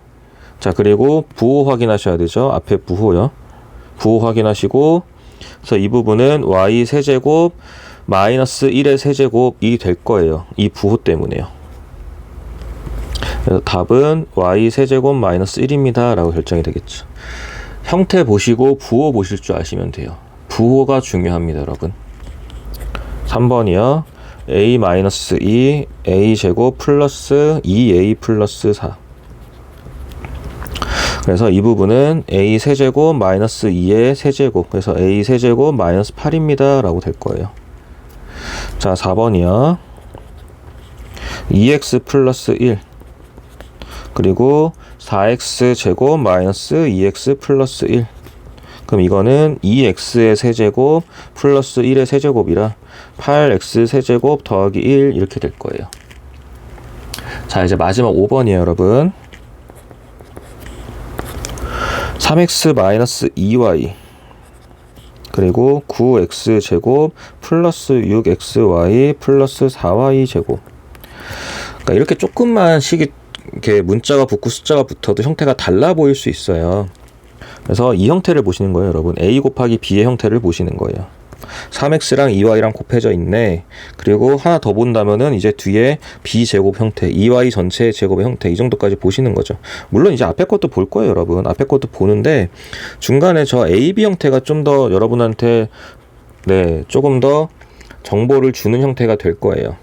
자, 그리고 부호 확인하셔야 되죠. 앞에 부호요. 부호 확인하시고, 그래서 이 부분은 y 세제곱 마이너스 1의 세제곱이 될 거예요. 이 부호 때문에요. 그래서 답은 y 세제곱 마이너스 1입니다. 라고 결정이 되겠죠. 형태 보시고 부호 보실 줄 아시면 돼요. 부호가 중요합니다, 여러분. 3번이요. a-2 a제곱 플러스 2a 플러스 4. 그래서 이 부분은 a 세제곱 마이너스 2의 세제곱. 그래서 a 세제곱 마이너스 8입니다. 라고 될 거예요. 자, 4번이요. 2x 플러스 1. 그리고 4x 제곱 마이너스 2x 플러스 1. 그럼 이거는 2x의 세제곱 플러스 1의 세제곱이라 8x 세제곱 더하기 1 이렇게 될 거예요. 자, 이제 마지막 5번이에요, 여러분. 3x 마이너스 2y 그리고 9x 제곱 플러스 6xy 플러스 4y 제곱. 그러니까 이렇게 조금만 이렇게 문자가 붙고 숫자가 붙어도 형태가 달라 보일 수 있어요. 그래서 이 형태를 보시는 거예요, 여러분. a 곱하기 b의 형태를 보시는 거예요. 3x랑 2y랑 곱해져 있네. 그리고 하나 더 본다면은 이제 뒤에 b제곱 형태, 2y 전체의 제곱의 형태 이 정도까지 보시는 거죠. 물론 이제 앞에 것도 볼 거예요, 여러분. 앞에 것도 보는데 중간에 저 AB 형태가 좀 더 여러분한테 조금 더 정보를 주는 형태가 될 거예요.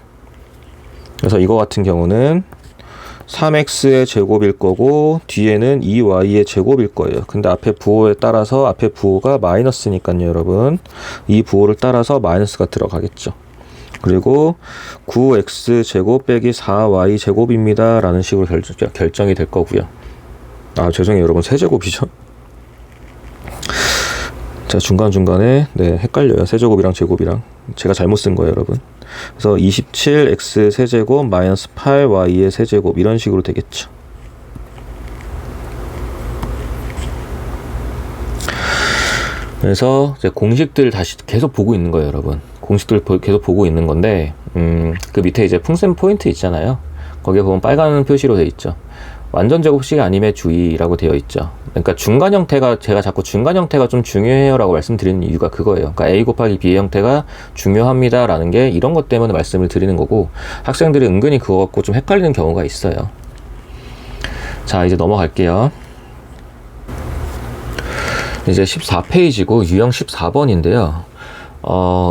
그래서 이거 같은 경우는 3x의 제곱일 거고 뒤에는 2y의 제곱일 거예요. 근데 앞에 부호에 따라서 앞에 부호가 마이너스니까요, 여러분. 이 부호를 따라서 마이너스가 들어가겠죠. 그리고 9x 제곱 빼기 4y 제곱입니다. 라는 식으로 결정이 될 거고요. 아, 죄송해요, 여러분. 세제곱이죠. 자, 중간중간에 헷갈려요. 세제곱이랑 제곱이랑. 제가 잘못 쓴 거예요, 여러분. 그래서 27x 세제곱 마이너스 8y의 세제곱 이런 식으로 되겠죠. 그래서 이제 공식들 다시 계속 보고 있는 거예요, 여러분. 공식들 계속 보고 있는 건데 그 밑에 이제 풍선 포인트 있잖아요. 거기에 보면 빨간 표시로 되어 있죠. 완전 제곱식 아님의 주의라고 되어 있죠. 그러니까 중간 형태가, 제가 자꾸 중간 형태가 좀 중요해요 라고 말씀드리는 이유가 그거예요. 그러니까 a 곱하기 b의 형태가 중요합니다 라는 게 이런 것 때문에 말씀을 드리는 거고, 학생들이 은근히 그거 갖고 좀 헷갈리는 경우가 있어요. 자, 이제 넘어갈게요. 이제 14페이지고 유형 14번인데요.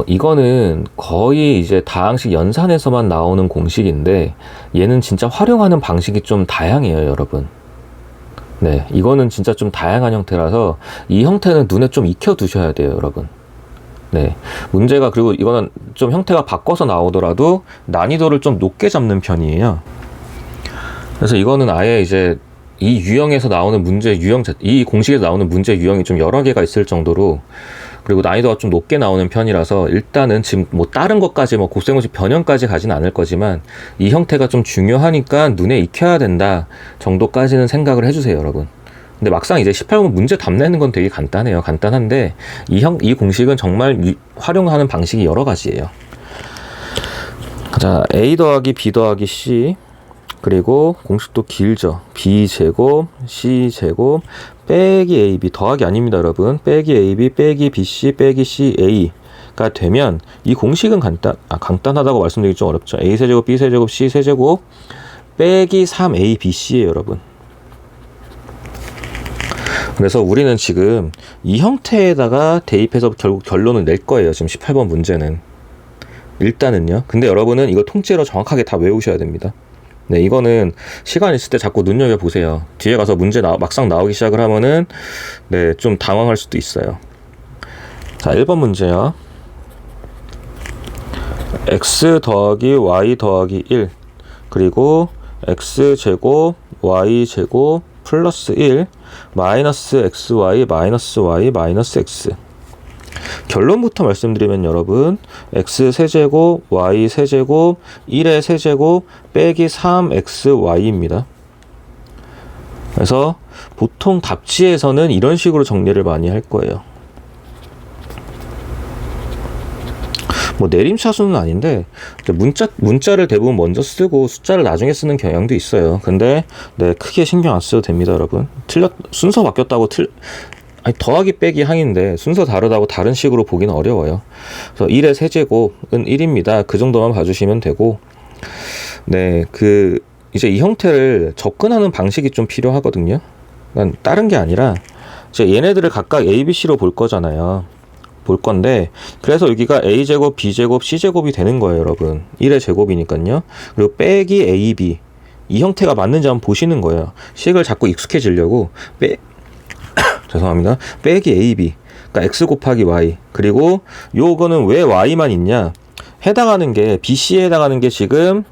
이거는 거의 이제 다항식 연산에서만 나오는 공식인데 얘는 진짜 활용하는 방식이 좀 다양해요, 여러분. 네, 이거는 진짜 좀 다양한 형태라서 이 형태는 눈에 좀 익혀 두셔야 돼요, 여러분. 네, 문제가, 그리고 이거는 좀 형태가 바꿔서 나오더라도 난이도를 좀 높게 잡는 편이에요. 그래서 이거는 아예 이제 이 유형에서 나오는 문제 유형, 이 공식에서 나오는 문제 유형이 좀 여러 개가 있을 정도로, 그리고 난이도가 좀 높게 나오는 편이라서 일단은 지금 뭐 다른 것까지 뭐 곱셈공식 변형까지 가지는 않을 거지만 이 형태가 좀 중요하니까 눈에 익혀야 된다 정도까지는 생각을 해주세요, 여러분. 근데 막상 이제 18번 문제 답 내는 건 되게 간단해요. 간단한데 이 공식은 정말 활용하는 방식이 여러 가지예요. 자, a 더하기 b 더하기 c, 그리고 공식도 길죠. b제곱 c제곱 빼기 ab, 더하기 아닙니다 여러분. 빼기 ab 빼기 bc 빼기 ca가 되면 이 공식은 간단하다고 말씀드리기 좀 어렵죠. a세제곱 b세제곱 c세제곱 빼기 3abc예요 여러분. 그래서 우리는 지금 이 형태에다가 대입해서 결국 결론을 낼 거예요. 지금 18번 문제는. 일단은요. 근데 여러분은 이거 통째로 정확하게 다 외우셔야 됩니다. 네, 이거는 시간 있을 때 자꾸 눈여겨보세요. 뒤에 가서 문제 막상 나오기 시작을 하면은, 네, 좀 당황할 수도 있어요. 자, 1번 문제요. x 더하기 y 더하기 1, 그리고 x제곱 y제곱 플러스 1 마이너스 xy 마이너스 y 마이너스 x. 결론부터 말씀드리면 여러분, x 세제곱 y 세제곱 1의 세제곱 빼기 3xy입니다. 그래서 보통 답지에서는 이런 식으로 정리를 많이 할 거예요. 뭐 내림차수는 아닌데 문자를 대부분 먼저 쓰고 숫자를 나중에 쓰는 경향도 있어요. 근데 네, 크게 신경 안 써도 됩니다 여러분. 순서 바뀌었다고 아니, 더하기 빼기 항인데 순서 다르다고 다른 식으로 보기는 어려워요. 그래서 1의 세제곱은 1입니다. 그 정도만 봐주시면 되고, 네, 이제 이 형태를 접근하는 방식이 좀 필요하거든요. 그러니까 다른 게 아니라 이제 얘네들을 각각 A, B, C로 볼 거잖아요. 볼 건데, 그래서 여기가 A제곱, B제곱, C제곱이 되는 거예요 여러분. 1의 제곱이니까요. 그리고 빼기 AB, 이 형태가 맞는지 한번 보시는 거예요. 식을 자꾸 익숙해지려고 죄송합니다. 빼기 AB, 그러니까 x 곱하기 y. 그리고 요거는 왜 y만 있냐? 해당하는 게 BC에 해당하는 게 지금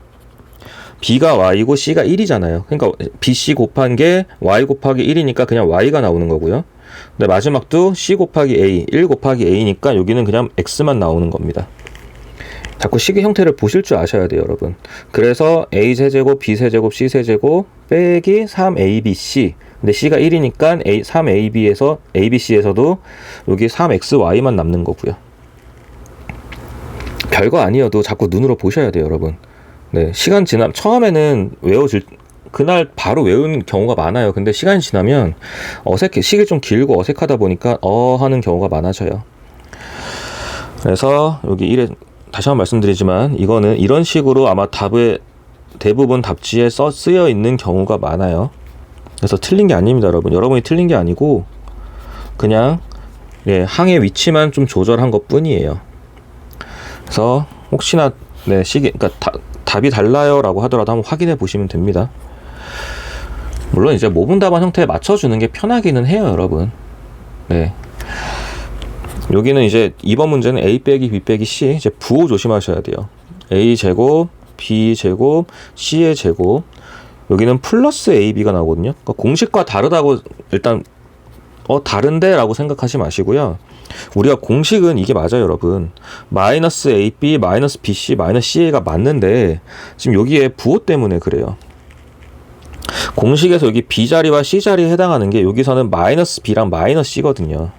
B가 y고 C가 1이잖아요. 그러니까 BC 곱한 게 y 곱하기 1이니까 그냥 y가 나오는 거고요. 근데 마지막도 C 곱하기 A, 1 곱하기 A니까 여기는 그냥 x만 나오는 겁니다. 자꾸 식의 형태를 보실 줄 아셔야 돼요 여러분. 그래서 A세제곱, B세제곱, C세제곱 빼기 3ABC. 근데 C가 1이니까 3AB에서 ABC에서도 여기 3XY만 남는 거고요. 별거 아니어도 자꾸 눈으로 보셔야 돼요 여러분. 네, 시간 지나면 처음에는 그날 바로 외우는 경우가 많아요. 근데 시간이 지나면 식이 좀 길고 어색하다 보니까 하는 경우가 많아져요. 그래서 여기 1에 다시 한번 말씀드리지만 이거는 이런 식으로 아마 대부분 답지에 쓰여 있는 경우가 많아요. 그래서 틀린 게 아닙니다 여러분. 여러분이 틀린 게 아니고 그냥 항의 위치만 좀 조절한 것 뿐이에요. 그래서 혹시나 그러니까 답이 달라요 라고 하더라도 한번 확인해 보시면 됩니다. 물론 이제 모분답안 형태에 맞춰주는 게 편하기는 해요 여러분. 네, 여기는 이제 2번 문제는 A 빼기 B 빼기 C, 이제 부호 조심하셔야 돼요. A 제곱, B 제곱, C의 제곱. 여기는 플러스 AB가 나오거든요. 그러니까 공식과 다르다고 일단 다른데 라고 생각하지 마시고요. 우리가 공식은 이게 맞아요 여러분. 마이너스 AB, 마이너스 BC, 마이너스 CA가 맞는데 지금 여기에 부호 때문에 그래요. 공식에서 여기 B자리와 C자리에 해당하는 게 여기서는 마이너스 B랑 마이너스 C거든요.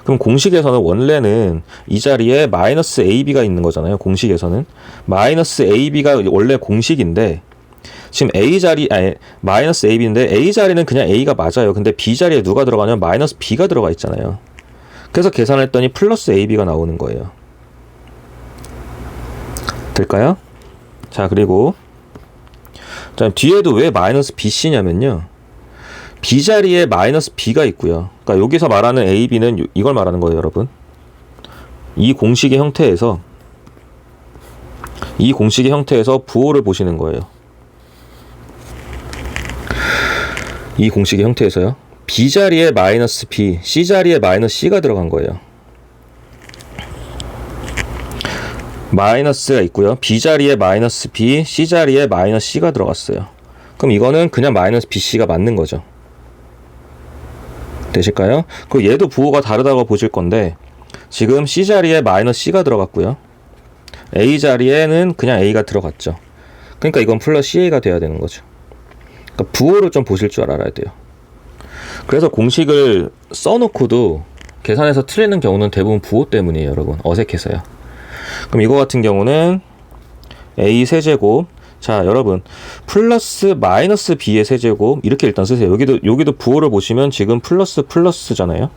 그럼 공식에서는 원래는 이 자리에 마이너스 AB가 있는 거잖아요. 공식에서는 마이너스 AB가 원래 공식인데 지금 마이너스 AB인데 A 자리는 그냥 A가 맞아요. 근데 B 자리에 누가 들어가냐면 마이너스 B가 들어가 있잖아요. 그래서 계산했더니 플러스 AB가 나오는 거예요. 될까요? 자, 그리고 뒤에도 왜 마이너스 BC냐면요. B 자리에 마이너스 B가 있고요. 그러니까 여기서 말하는 AB는 이걸 말하는 거예요, 여러분. 이 공식의 형태에서 부호를 보시는 거예요. 이 공식의 형태에서요. B 자리에 마이너스 B, C 자리에 마이너스 C가 들어간 거예요. 마이너스가 있고요. B 자리에 마이너스 B, C 자리에 마이너스 C가 들어갔어요. 그럼 이거는 그냥 마이너스 BC가 맞는 거죠. 되실까요? 그리고 얘도 부호가 다르다고 보실 건데 지금 C 자리에 마이너스 C가 들어갔고요. A 자리에는 그냥 A가 들어갔죠. 그러니까 이건 플러스 CA가 돼야 되는 거죠. 그러니까 부호를 좀 보실 줄 알아야 돼요. 그래서 공식을 써놓고도 계산해서 틀리는 경우는 대부분 부호 때문이에요, 여러분. 어색해서요. 그럼 이거 같은 경우는 A 세제곱. 자, 여러분, 플러스 마이너스 B의 세제곱 이렇게 일단 쓰세요. 여기도 부호를 보시면 지금 플러스잖아요.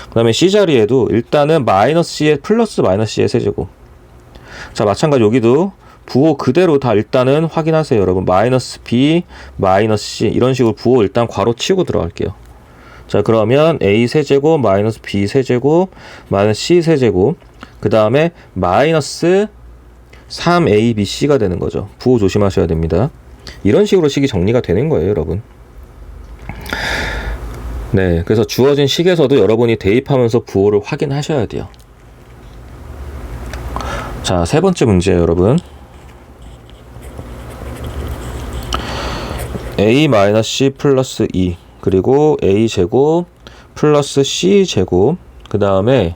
그 다음에 C 자리에도 일단은 마이너스 C의 플러스 마이너스 C의 세제곱. 자, 마찬가지 여기도 부호 그대로 다 일단은 확인하세요. 여러분, 마이너스 B, 마이너스 C 이런 식으로 부호 일단 괄호 치고 들어갈게요. 자, 그러면 A 세제곱, 마이너스 B 세제곱, 마이너스 C 세제곱, 그 다음에 마이너스 3ABC가 되는 거죠. 부호 조심하셔야 됩니다. 이런 식으로 식이 정리가 되는 거예요, 여러분. 네, 그래서 주어진 식에서도 여러분이 대입하면서 부호를 확인하셔야 돼요. 자, 세 번째 문제예요, 여러분. A-C 플러스 2 그리고 A제곱 플러스 C제곱, 그 다음에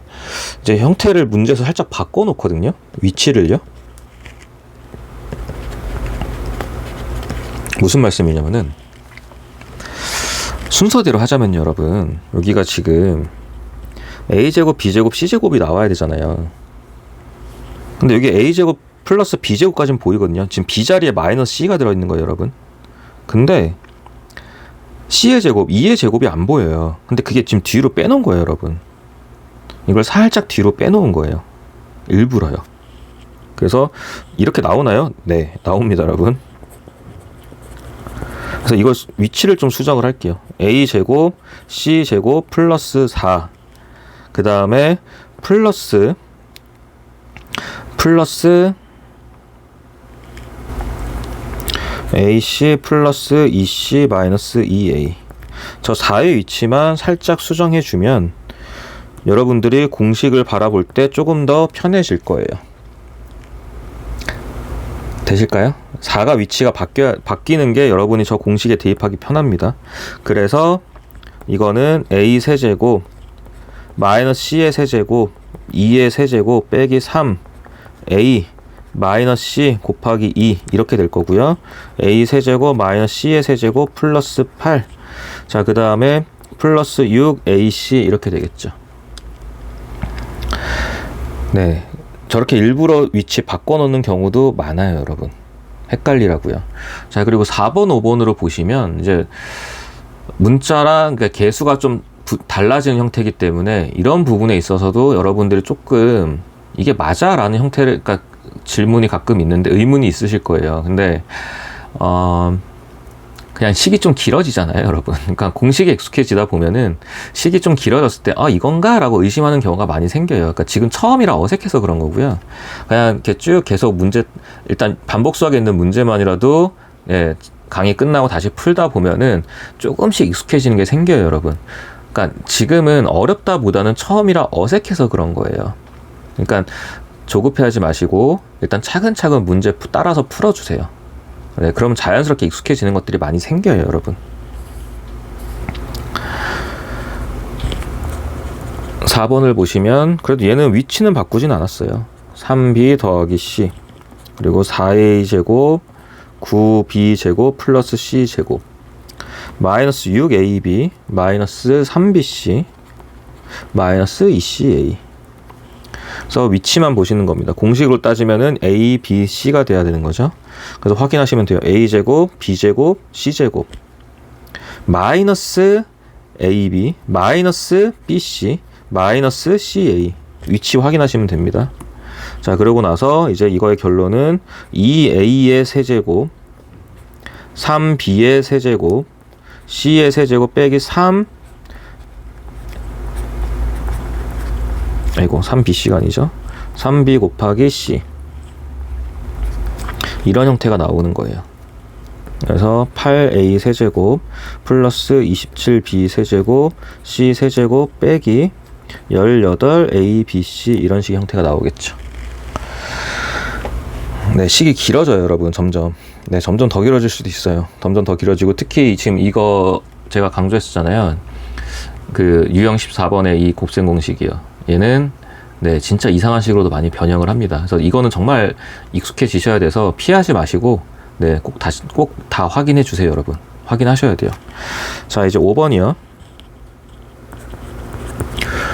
이제 형태를 문제에서 살짝 바꿔 놓거든요. 위치를요. 무슨 말씀이냐면은, 순서대로 하자면요, 여러분, 여기가 지금 A제곱, B제곱, C제곱이 나와야 되잖아요. 근데 여기 A제곱 플러스 B제곱까지는 보이거든요. 지금 B 자리에 마이너스 C가 들어있는 거예요, 여러분. 근데 C의 제곱, 2의 제곱이 안 보여요. 근데 그게 지금 뒤로 빼놓은 거예요, 여러분. 이걸 살짝 뒤로 빼놓은 거예요. 일부러요. 그래서 이렇게 나오나요? 네, 나옵니다, 여러분. 그래서 이걸 위치를 좀 수정을 할게요. A제곱, C제곱 플러스 4. 그 다음에 플러스 AC 플러스 2C 마이너스 2A. 저 4의 위치만 살짝 수정해주면 여러분들이 공식을 바라볼 때 조금 더 편해질 거예요. 되실까요? 4가 위치가 바뀌는 게 여러분이 저 공식에 대입하기 편합니다. 그래서 이거는 A 세제곱 마이너스 C의 세제곱 2의 세제곱 빼기 3 A 마이너스 C 곱하기 2 이렇게 될 거고요. A 세제곱 마이너스 C의 세제곱 플러스 8. 자, 그 다음에 플러스 6AC 이렇게 되겠죠. 네, 저렇게 일부러 위치 바꿔놓는 경우도 많아요, 여러분. 헷갈리라고요. 자, 그리고 4번, 5번으로 보시면 이제 문자랑 그러니까 개수가 좀 달라지는 형태이기 때문에 이런 부분에 있어서도 여러분들이 조금 이게 맞아? 라는 형태를, 그러니까 질문이 가끔 있는데 의문이 있으실 거예요. 근데 그냥 식이 좀 길어지잖아요, 여러분. 그러니까 공식에 익숙해지다 보면은 식이 좀 길어졌을 때 이건가? 라고 의심하는 경우가 많이 생겨요. 그러니까 지금 처음이라 어색해서 그런 거고요. 그냥 이렇게 쭉 계속 문제, 일단 반복 수학에 있는 문제만이라도 예, 강의 끝나고 다시 풀다 보면은 조금씩 익숙해지는 게 생겨요, 여러분. 그러니까 지금은 어렵다 보다는 처음이라 어색해서 그런 거예요. 그러니까 조급해하지 마시고 일단 차근차근 문제 따라서 풀어주세요. 네, 그러면 자연스럽게 익숙해지는 것들이 많이 생겨요, 여러분. 4번을 보시면 그래도 얘는 위치는 바꾸진 않았어요. 3b 더하기 c 그리고 4a 제곱 9b 제곱 플러스 c 제곱 마이너스 6ab 마이너스 3bc 마이너스 2ca. 그래서 위치만 보시는 겁니다. 공식으로 따지면은 A, B, C가 돼야 되는 거죠. 그래서 확인하시면 돼요. A제곱, B제곱, C제곱 마이너스 AB, 마이너스 BC, 마이너스 CA 위치 확인하시면 됩니다. 자, 그러고 나서 이제 이거의 결론은 2A의 세제곱 3B의 세제곱 C의 세제곱 빼기 3BC가 아니죠. 3B 곱하기 C 이런 형태가 나오는 거예요. 그래서 8A 세제곱 플러스 27B 세제곱 C 세제곱 빼기 18ABC 이런 식의 형태가 나오겠죠. 네, 식이 길어져요, 여러분. 점점 더 길어질 수도 있어요. 점점 더 길어지고, 특히 지금 이거 제가 강조했었잖아요. 그 유형 14번의 이 곱셈 공식이요. 얘는 네, 진짜 이상한 식으로도 많이 변형을 합니다. 그래서 이거는 정말 익숙해지셔야 돼서 피하지 마시고 네, 꼭 다 확인해 주세요, 여러분. 확인하셔야 돼요. 자, 이제 5번이요.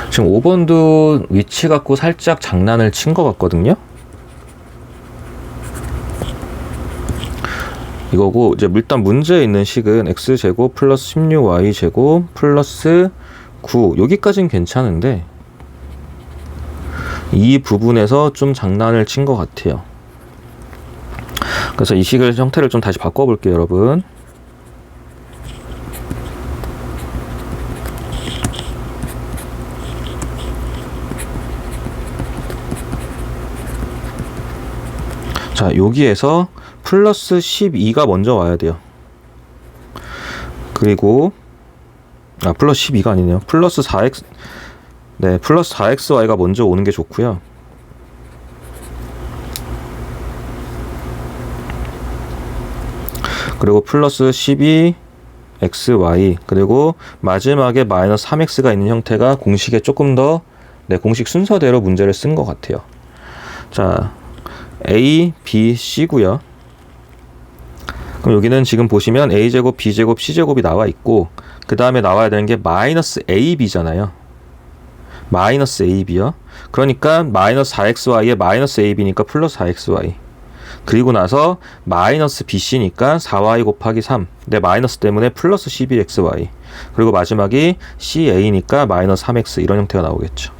지금 5번도 위치 갖고 살짝 장난을 친 것 같거든요. 이거고, 이제 일단 문제에 있는 식은 x제곱 플러스 16y제곱 플러스 9 여기까지는 괜찮은데 이 부분에서 좀 장난을 친 것 같아요. 그래서 이 식을 형태를 좀 다시 바꿔볼게요, 여러분. 자, 여기에서 플러스 12가 먼저 와야 돼요. 그리고 플러스 12가 아니네요. 플러스 4x, 네, 플러스 4xy가 먼저 오는 게 좋고요. 그리고 플러스 12xy, 그리고 마지막에 마이너스 3x가 있는 형태가 공식에 조금 더, 네, 공식 순서대로 문제를 쓴 것 같아요. 자, a, b, c고요. 그럼 여기는 지금 보시면 a제곱, b제곱, c제곱이 나와 있고, 그 다음에 나와야 되는 게 마이너스 ab잖아요. 마이너스 ab요. 그러니까 마이너스 4xy에 마이너스 ab니까 플러스 4xy. 그리고 나서 마이너스 bc니까 4y 곱하기 3. 네, 마이너스 때문에 플러스 12xy. 그리고 마지막이 ca니까 마이너스 3x, 이런 형태가 나오겠죠.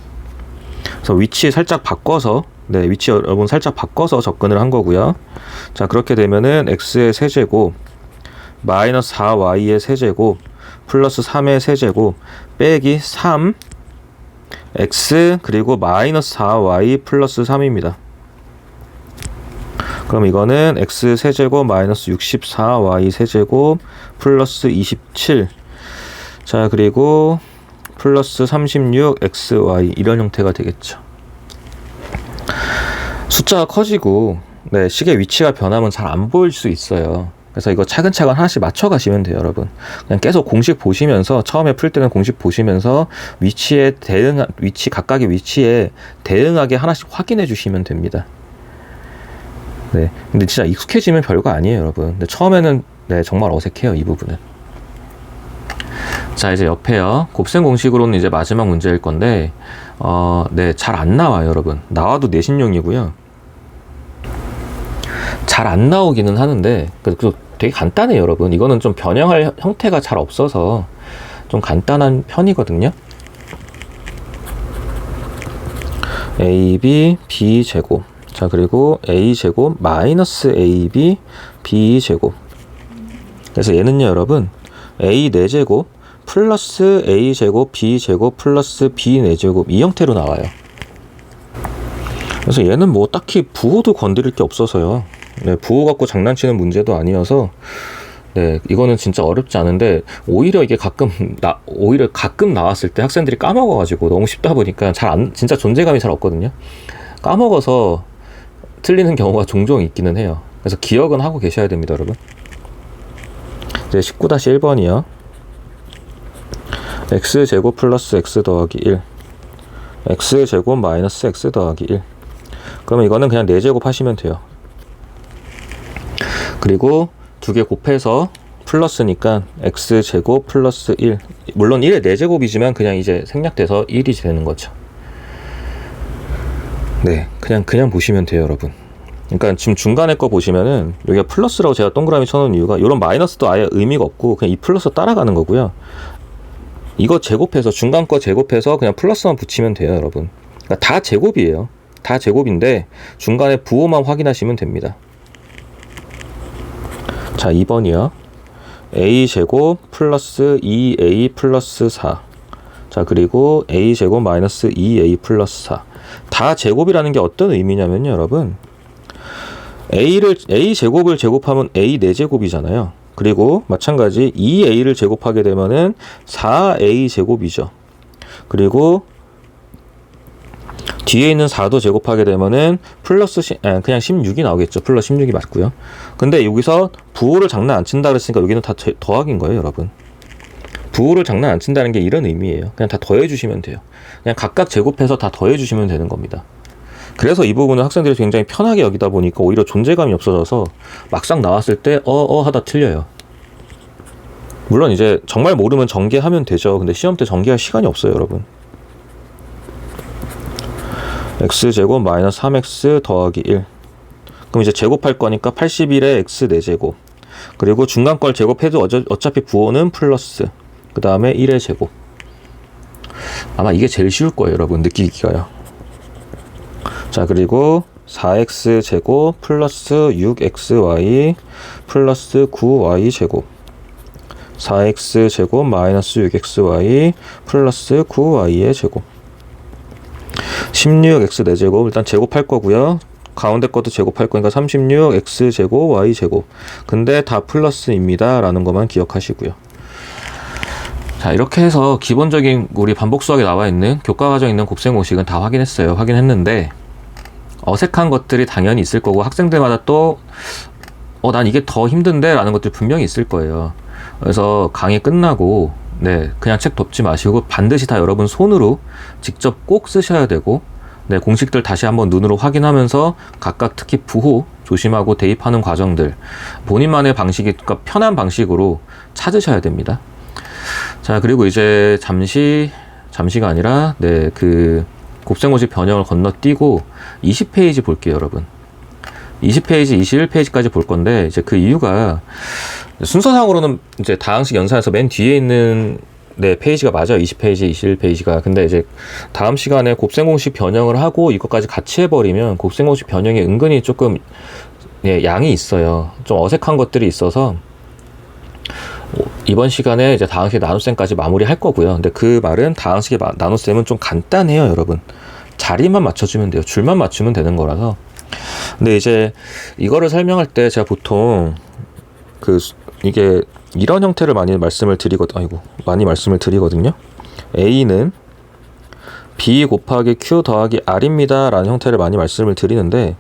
그래서 위치 살짝 바꿔서, 네, 위치 여러분 살짝 바꿔서 접근을 한 거고요. 자, 그렇게 되면은 x의 세제곱 마이너스 4y의 세제곱 플러스 3의 세제곱 빼기 3 x 그리고 마이너스 4y 플러스 3입니다. 그럼 이거는 x 세제곱 마이너스 64y 세제곱 플러스 27. 자, 그리고 플러스 36xy, 이런 형태가 되겠죠. 숫자가 커지고, 네, 식의 위치가 변하면 잘 안 보일 수 있어요. 그래서 이거 차근차근 하나씩 맞춰 가시면 돼요, 여러분. 그냥 계속 공식 보시면서, 처음에 풀 때는 공식 보시면서 각각의 위치에 대응하게 하나씩 확인해 주시면 됩니다. 네, 근데 진짜 익숙해지면 별거 아니에요, 여러분. 근데 처음에는, 네, 정말 어색해요, 이 부분은. 자, 이제 옆에요. 곱셈 공식으로는 이제 마지막 문제일 건데, 네, 잘 안 나와요, 여러분. 나와도 내신용이고요. 잘 안 나오기는 하는데, 되게 간단해요, 여러분. 이거는 좀 변형할 형태가 잘 없어서 좀 간단한 편이거든요. ab, b제곱. 자, 그리고 a제곱 마이너스 ab, b제곱. 그래서 얘는요, 여러분, a 4제곱 플러스 a제곱 b제곱 플러스 b 4제곱, 이 형태로 나와요. 그래서 얘는 뭐 딱히 부호도 건드릴 게 없어서요. 네, 부호 갖고 장난치는 문제도 아니어서, 네, 이거는 진짜 어렵지 않은데, 오히려 이게 가끔 나왔을 때 학생들이 까먹어가지고 너무 쉽다 보니까 진짜 존재감이 잘 없거든요. 까먹어서 틀리는 경우가 종종 있기는 해요. 그래서 기억은 하고 계셔야 됩니다, 여러분. 이제 19-1번이요. x제곱 플러스 x 더하기 1. x제곱 마이너스 x 더하기 1. 그러면 이거는 그냥 4제곱 하시면 돼요. 그리고 두 개 곱해서 플러스니까 x제곱 플러스 1. 물론 1의 4제곱이지만 그냥 이제 생략돼서 1이 되는 거죠. 네, 그냥 보시면 돼요, 여러분. 그러니까 지금 중간에 거 보시면은 여기가 플러스라고 제가 동그라미 쳐놓은 이유가, 이런 마이너스도 아예 의미가 없고 그냥 이 플러스 따라가는 거고요. 이거 제곱해서, 중간 거 제곱해서 그냥 플러스만 붙이면 돼요, 여러분. 그러니까 다 제곱이에요. 다 제곱인데 중간에 부호만 확인하시면 됩니다. 자, 2번이요. a제곱 플러스 2a 플러스 4. 자, 그리고 a제곱 마이너스 2a 플러스 4. 다 제곱이라는 게 어떤 의미냐면요, 여러분, a제곱을 제곱하면 a 4제곱이잖아요. 그리고 마찬가지 2a를 제곱하게 되면은 4a 제곱이죠. 그리고 뒤에 있는 4도 제곱하게 되면은 플러스 그냥 16이 나오겠죠. 플러스 16이 맞고요. 근데 여기서 부호를 장난 안 친다 그랬으니까 여기는 다 더하기인 거예요, 여러분. 부호를 장난 안 친다는 게 이런 의미예요. 그냥 다 더해 주시면 돼요. 그냥 각각 제곱해서 다 더해 주시면 되는 겁니다. 그래서 이 부분은 학생들이 굉장히 편하게 여기다 보니까 오히려 존재감이 없어져서 막상 나왔을 때 하다 틀려요. 물론 이제 정말 모르면 전개하면 되죠. 근데 시험 때 전개할 시간이 없어요, 여러분. x제곱 마이너스 3x 더하기 1. 그럼 이제 제곱할 거니까 81에 x 4제곱. 그리고 중간 걸 제곱해도 어차피 부호는 플러스, 그 다음에 1의 제곱. 아마 이게 제일 쉬울 거예요, 여러분. 느끼기가요. 자, 그리고 4x 제곱 플러스 6xy 플러스 9y 제곱. 4x 제곱 마이너스 6xy 플러스 9y의 제곱. 16x 4제곱 일단 제곱할 거고요. 가운데 것도 제곱할 거니까 36x 제곱 y 제곱. 근데 다 플러스입니다 라는 것만 기억하시고요. 자, 이렇게 해서 기본적인 우리 반복 수학에 나와 있는 교과 과정에 있는 곱셈 공식은 다 확인했어요. 확인했는데 어색한 것들이 당연히 있을 거고, 학생들마다 또 난 이게 더 힘든데 라는 것들이 분명히 있을 거예요. 그래서 강의 끝나고 그냥 책 덮지 마시고 반드시 다 여러분 손으로 직접 꼭 쓰셔야 되고, 공식들 다시 한번 눈으로 확인하면서 각각 특히 부호 조심하고 대입하는 과정들 본인만의 방식이, 그러니까 편한 방식으로 찾으셔야 됩니다. 자, 그리고 이제 잠시가 아니라 그 곱셈 공식 변형을 건너뛰고 20페이지 볼게요, 여러분. 20페이지, 21페이지까지 볼 건데, 이제 그 이유가 순서상으로는 이제 다항식 연산에서 맨 뒤에 있는 페이지가 맞아요. 20페이지, 21페이지가. 근데 이제 다음 시간에 곱셈 공식 변형을 하고 이것까지 같이 해버리면 곱셈 공식 변형이 은근히 조금 양이 있어요. 좀 어색한 것들이 있어서 이번 시간에 이제 다항식 나눗셈까지 마무리할 거고요. 근데 그 말은 다항식의 나눗셈은 좀 간단해요, 여러분. 자리만 맞춰주면 돼요. 줄만 맞추면 되는 거라서. 근데 이제 이거를 설명할 때 제가 보통 이게 이런 형태를 많이 말씀을 드리거든요. A는 B 곱하기 Q 더하기 R입니다 라는 형태를 많이 말씀을 드리는데,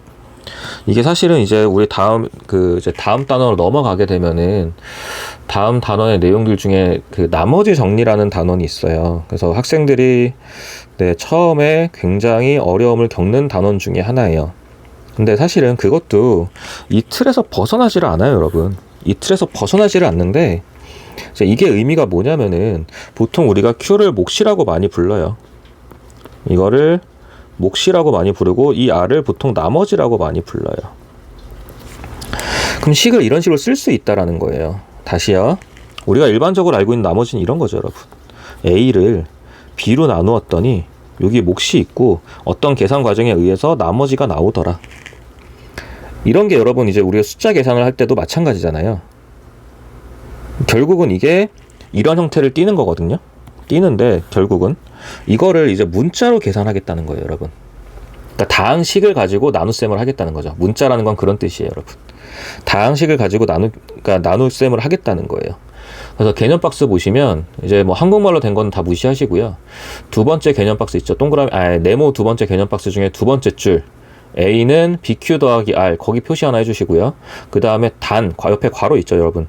이게 사실은 이제 우리 다음 단원으로 넘어가게 되면은 다음 단원의 내용들 중에 그 나머지 정리라는 단원이 있어요. 그래서 학생들이 처음에 굉장히 어려움을 겪는 단원 중에 하나예요. 근데 사실은 그것도 이 틀에서 벗어나지를 않아요, 여러분. 이 틀에서 벗어나지를 않는데, 이게 의미가 뭐냐면은 보통 우리가 Q를 몫이라고 많이 불러요. 이거를 몫이라고 많이 부르고 이 R을 보통 나머지라고 많이 불러요. 그럼 식을 이런 식으로 쓸 수 있다라는 거예요. 다시요. 우리가 일반적으로 알고 있는 나머지는 이런 거죠, 여러분. A를 B로 나누었더니 여기 몫이 있고 어떤 계산 과정에 의해서 나머지가 나오더라. 이런 게 여러분 이제 우리가 숫자 계산을 할 때도 마찬가지잖아요. 결국은 이게 이런 형태를 띠는 거거든요. 띠는데 결국은 이거를 이제 문자로 계산하겠다는 거예요, 여러분. 그러니까 다항식을 가지고 나눗셈을 하겠다는 거죠. 문자라는 건 그런 뜻이에요, 여러분. 다항식을 가지고 나눗셈을 하겠다는 거예요. 그래서 개념 박스 보시면 이제 뭐 한국말로 된 건 다 무시하시고요. 두 번째 개념 박스 있죠. 네모 두 번째 개념 박스 중에 두 번째 줄 A는 BQ 더하기 R, 거기 표시 하나 해주시고요. 그 다음에 옆에 괄호 있죠, 여러분.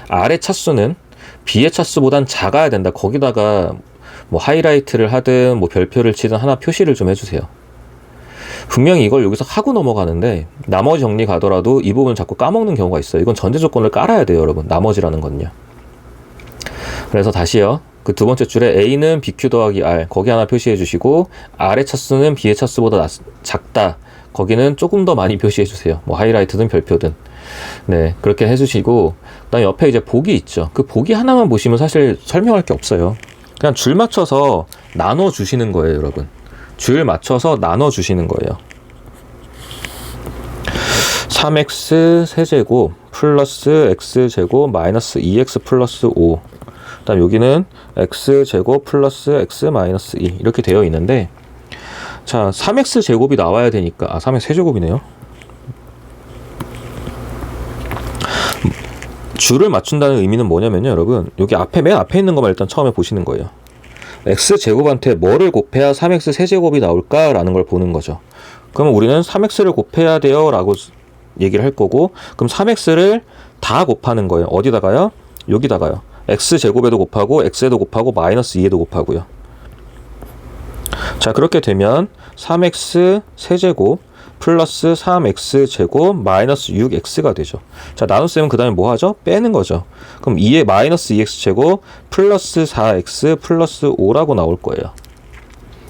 R의 차수는 B의 차수보단 작아야 된다. 거기다가 뭐 하이라이트를 하든 뭐 별표를 치든 하나 표시를 좀 해주세요. 분명히 이걸 여기서 하고 넘어가는데 나머지 정리 가더라도 이 부분 자꾸 까먹는 경우가 있어요. 이건 전제 조건을 깔아야 돼요, 여러분. 나머지라는 건요. 그래서 다시요. 그 두 번째 줄에 A는 BQ 더하기 R, 거기 하나 표시해 주시고 R의 차수는 B의 차수보다 작다. 거기는 조금 더 많이 표시해 주세요. 뭐 하이라이트든 별표든. 그렇게 해주시고, 그다음에 옆에 이제 보기 있죠. 그 보기 하나만 보시면 사실 설명할 게 없어요. 그냥 줄 맞춰서 나눠 주시는 거예요, 여러분. 줄 맞춰서 나눠 주시는 거예요. 3x 세제곱 플러스 x제곱 마이너스 2x 플러스 5. 그다음 여기는 x제곱 플러스 x 마이너스 2 이렇게 되어 있는데, 자, 3x 제곱이 나와야 되니까 3x 세제곱이네요. 줄을 맞춘다는 의미는 뭐냐면요, 여러분. 여기 맨 앞에 있는 것만 일단 처음에 보시는 거예요. x제곱한테 뭐를 곱해야 3x 세제곱이 나올까라는 걸 보는 거죠. 그러면 우리는 3x를 곱해야 돼요 라고 얘기를 할 거고, 그럼 3x를 다 곱하는 거예요. 어디다가요? 여기다가요. x제곱에도 곱하고 x에도 곱하고 마이너스 2에도 곱하고요. 자, 그렇게 되면 3x 세제곱 플러스 3x제곱 마이너스 6x가 되죠. 자, 나눗셈은 그 다음에 뭐 하죠? 빼는 거죠. 그럼 2에 마이너스 2x제곱 플러스 4x 플러스 5라고 나올 거예요.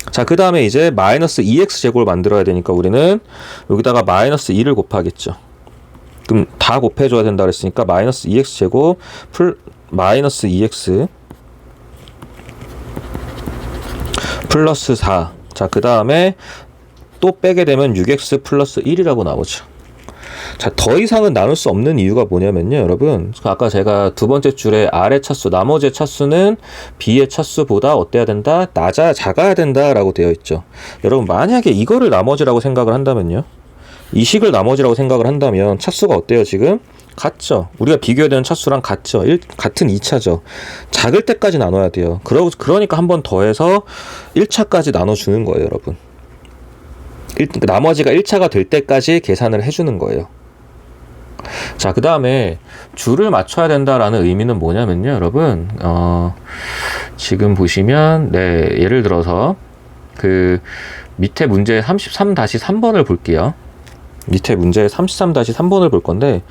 자, 그 다음에 이제 마이너스 2x제곱을 만들어야 되니까 우리는 여기다가 마이너스 2를 곱하겠죠. 그럼 다 곱해줘야 된다 그랬으니까 마이너스 2x 제곱 마이너스 2x 플러스 4. 자, 그 다음에 또 빼게 되면 6x 플러스 1이라고 나오죠. 자, 더 이상은 나눌 수 없는 이유가 뭐냐면요, 여러분. 아까 제가 두 번째 줄에 R의 차수, 나머지의 차수는 B의 차수보다 어때야 된다? 작아야 된다라고 되어 있죠. 여러분, 만약에 이거를 나머지라고 생각을 한다면요. 이 식을 나머지라고 생각을 한다면 차수가 어때요, 지금? 같죠. 우리가 비교해야 되는 차수랑 같죠. 같은 2차죠. 작을 때까지 나눠야 돼요. 그러니까 한 번 더해서 1차까지 나눠주는 거예요, 여러분. 나머지가 1차가 될 때까지 계산을 해주는 거예요. 자, 그 다음에 줄을 맞춰야 된다라는 의미는 뭐냐면요, 여러분. 지금 보시면, 네, 예를 들어서 그 밑에 문제 33-3번을 볼게요. 밑에 문제 33-3번을 볼 건데,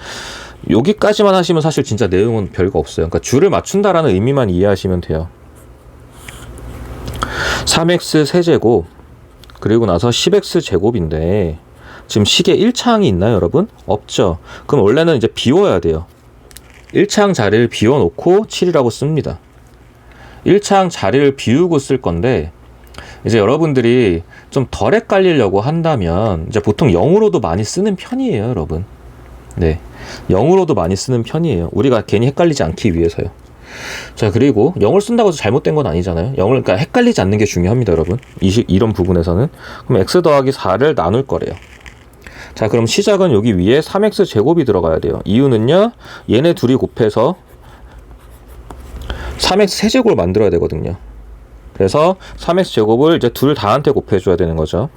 여기까지만 하시면 사실 진짜 내용은 별거 없어요. 그러니까 줄을 맞춘다라는 의미만 이해하시면 돼요. 3x 세제곱 그리고 나서 10x 제곱인데 지금 식에 1차항이 있나요, 여러분? 없죠. 그럼 원래는 이제 비워야 돼요. 1차항 자리를 비워놓고 7이라고 씁니다. 1차항 자리를 비우고 쓸 건데 이제 여러분들이 좀 덜 헷갈리려고 한다면 이제 보통 0으로도 많이 쓰는 편이에요, 여러분. 네, 0으로도 많이 쓰는 편이에요. 우리가 괜히 헷갈리지 않기 위해서요. 자, 그리고 0을 쓴다고 해서 잘못된 건 아니잖아요. 0을, 그러니까 헷갈리지 않는 게 중요합니다, 여러분. 이런 부분에서는. 그럼 x 더하기 4를 나눌 거래요. 자, 그럼 시작은 여기 위에 3x 제곱이 들어가야 돼요. 이유는요, 얘네 둘이 곱해서 3x 세제곱을 만들어야 되거든요. 그래서 3x 제곱을 이제 둘 다한테 곱해줘야 되는 거죠.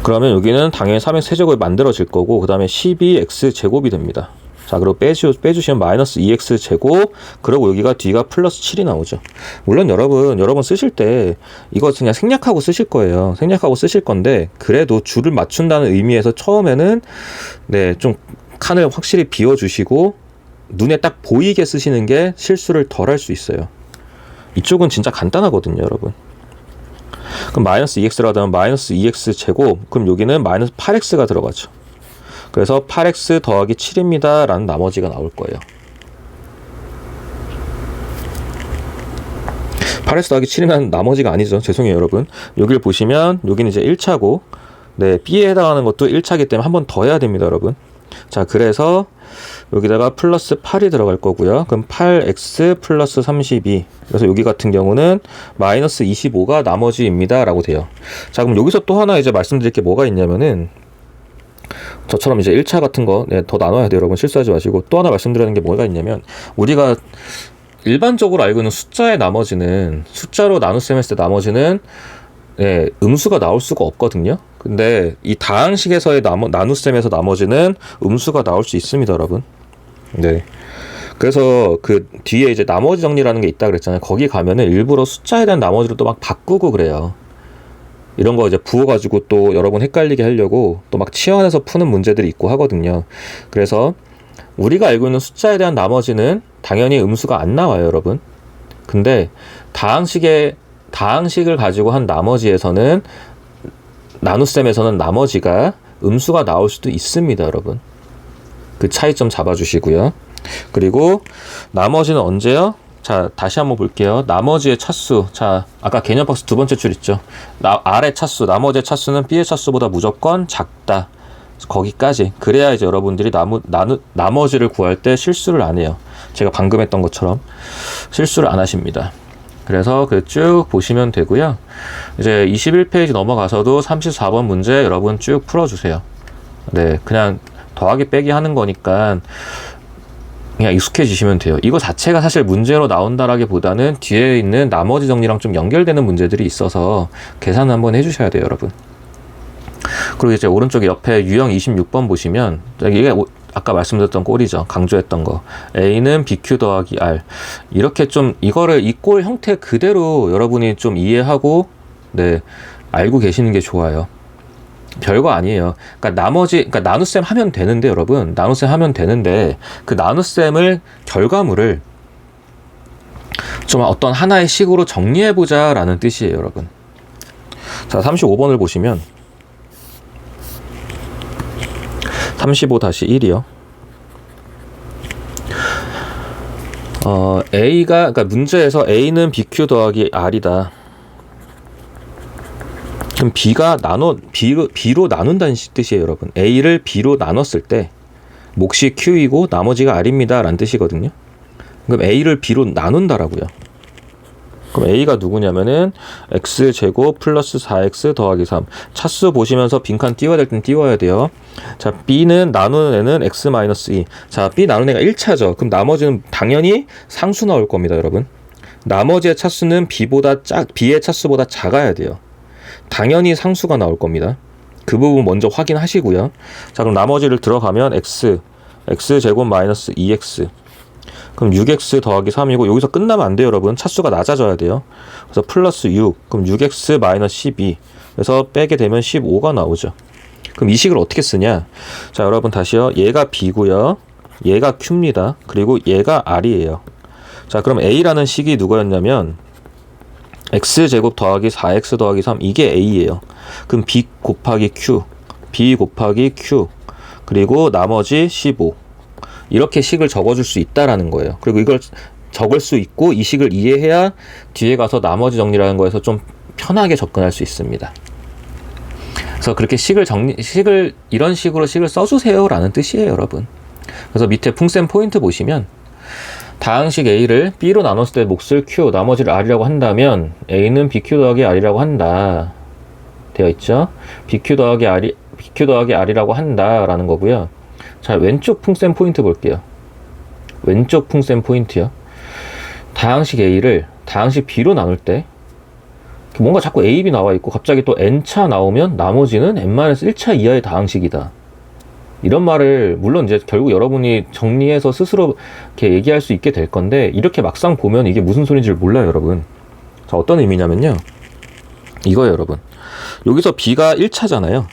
그러면 여기는 당연히 3x 세제곱이 만들어질 거고, 그 다음에 12x 제곱이 됩니다. 자, 그리고 빼주시면 마이너스 2x 제곱, 그리고 여기가 뒤가 플러스 7이 나오죠. 물론 여러분 쓰실 때 이거 그냥 생략하고 쓰실 거예요. 생략하고 쓰실 건데, 그래도 줄을 맞춘다는 의미에서 처음에는 네, 좀 칸을 확실히 비워주시고 눈에 딱 보이게 쓰시는 게 실수를 덜 할 수 있어요. 이쪽은 진짜 간단하거든요, 여러분. 그럼 마이너스 2x라고 하면 마이너스 2x 제곱, 그럼 여기는 마이너스 8x가 들어가죠. 그래서 8x 더하기 7입니다 라는 나머지가 나올 거예요. 8x 더하기 7이면 나머지가 아니죠. 죄송해요, 여러분. 여기를 보시면 여기는 이제 1차고, 네, B에 해당하는 것도 1차기 때문에 한 번 더 해야 됩니다, 여러분. 자, 그래서 여기다가 플러스 8이 들어갈 거고요. 그럼 8x 플러스 32. 그래서 여기 같은 경우는 마이너스 25가 나머지입니다 라고 돼요. 자, 그럼 여기서 또 하나 이제 말씀드릴 게 뭐가 있냐면은, 저처럼 이제 1차 같은 거, 네, 더 나눠야 돼요, 여러분. 실수하지 마시고. 또 하나 말씀드리는 게 뭐가 있냐면, 우리가 일반적으로 알고 있는 숫자의 나머지는, 숫자로 나눗셈 했을 때 나머지는, 네, 음수가 나올 수가 없거든요. 근데 이 다항식에서의 나눗셈에서 나머지는 음수가 나올 수 있습니다, 여러분. 네. 그래서 그 뒤에 이제 나머지 정리라는 게 있다 그랬잖아요. 거기 가면은 일부러 숫자에 대한 나머지를 또 막 바꾸고 그래요. 이런 거 이제 부어가지고 또 여러분 헷갈리게 하려고 또 막 치환해서 푸는 문제들이 있고 하거든요. 그래서 우리가 알고 있는 숫자에 대한 나머지는 당연히 음수가 안 나와요, 여러분. 근데 다항식을 가지고 한 나머지에서는, 나눗셈에서는 나머지가 음수가 나올 수도 있습니다, 여러분. 그 차이점 잡아주시고요. 그리고 나머지는 언제요? 자, 다시 한번 볼게요. 나머지의 차수. 자, 아까 개념 박스 두 번째 줄 있죠. R의 차수, 나머지의 차수는 B의 차수보다 무조건 작다. 거기까지. 그래야 이제 여러분들이 나머지를 구할 때 실수를 안 해요. 제가 방금 했던 것처럼 실수를 안 하십니다. 그래서 쭉 보시면 되고요. 이제 21페이지 넘어가서도 34번 문제 여러분 쭉 풀어주세요. 네, 그냥 더하기 빼기 하는 거니까 그냥 익숙해지시면 돼요. 이거 자체가 사실 문제로 나온다라기보다는 뒤에 있는 나머지 정리랑 좀 연결되는 문제들이 있어서 계산 한번 해주셔야 돼요, 여러분. 그리고 이제 오른쪽에 옆에 유형 26번 보시면 이게 아까 말씀드렸던 꼴이죠. 강조했던 거. A는 BQ 더하기 R. 이렇게 좀 이거를 이 꼴 형태 그대로 여러분이 좀 이해하고, 네, 알고 계시는 게 좋아요. 별거 아니에요. 그러니까 그러니까 나눗셈 하면 되는데, 여러분. 나눗셈 하면 되는데, 그 나눗셈을, 결과물을 좀 어떤 하나의 식으로 정리해보자 라는 뜻이에요, 여러분. 자, 35번을 보시면, 35-1이요. 그러니까 문제에서 A는 BQ 더하기 R이다. 그럼 B로 나눈다는 뜻이에요, 여러분. A를 B로 나눴을 때 몫이 Q이고 나머지가 R입니다 라는 뜻이거든요. 그럼 A를 B로 나눈다라고요. 그럼 A가 누구냐면은 X제곱 플러스 4X 더하기 3. 차수 보시면서 빈칸 띄워야 될 땐 띄워야 돼요. 자, B는 나누는 애는 X-2. 자, B 나누는 애가 1차죠. 그럼 나머지는 당연히 상수 나올 겁니다, 여러분. 나머지의 차수는 B의 차수보다 작아야 돼요. 당연히 상수가 나올 겁니다. 그 부분 먼저 확인하시고요. 자, 그럼 나머지를 들어가면 X제곱 마이너스 2X. 그럼 6x 더하기 3이고 여기서 끝나면 안 돼요, 여러분. 차수가 낮아져야 돼요. 그래서 플러스 6. 그럼 6x 마이너스 12. 그래서 빼게 되면 15가 나오죠. 그럼 이 식을 어떻게 쓰냐? 자, 여러분 다시요. 얘가 b고요. 얘가 q입니다. 그리고 얘가 r이에요. 자, 그럼 a라는 식이 누구였냐면 x제곱 더하기 4x 더하기 3. 이게 a예요. 그럼 b 곱하기 q. b 곱하기 q. 그리고 나머지 15. 이렇게 식을 적어줄 수 있다라는 거예요. 그리고 이걸 적을 수 있고 이 식을 이해해야 뒤에 가서 나머지 정리라는 거에서 좀 편하게 접근할 수 있습니다. 그래서 그렇게 이런 식으로 식을 써주세요라는 뜻이에요, 여러분. 그래서 밑에 풍셈 포인트 보시면 다항식 A를 B로 나눴을 때 몫을 Q, 나머지를 R이라고 한다면 A는 BQ 더하기 R이라고 한다. 되어 있죠? BQ 더하기 R이라고 한다라는 거고요. 자, 왼쪽 풍셈 포인트 볼게요. 왼쪽 풍셈 포인트요. 다항식 A를 다항식 B로 나눌 때 뭔가 자꾸 A, B 나와 있고 갑자기 또 N차 나오면 나머지는 N-1차 이하의 다항식이다. 이런 말을 물론 이제 결국 여러분이 정리해서 스스로 이렇게 얘기할 수 있게 될 건데 이렇게 막상 보면 이게 무슨 소리인지 몰라요, 여러분. 자, 어떤 의미냐면요. 이거예요, 여러분. 여기서 B가 1차잖아요.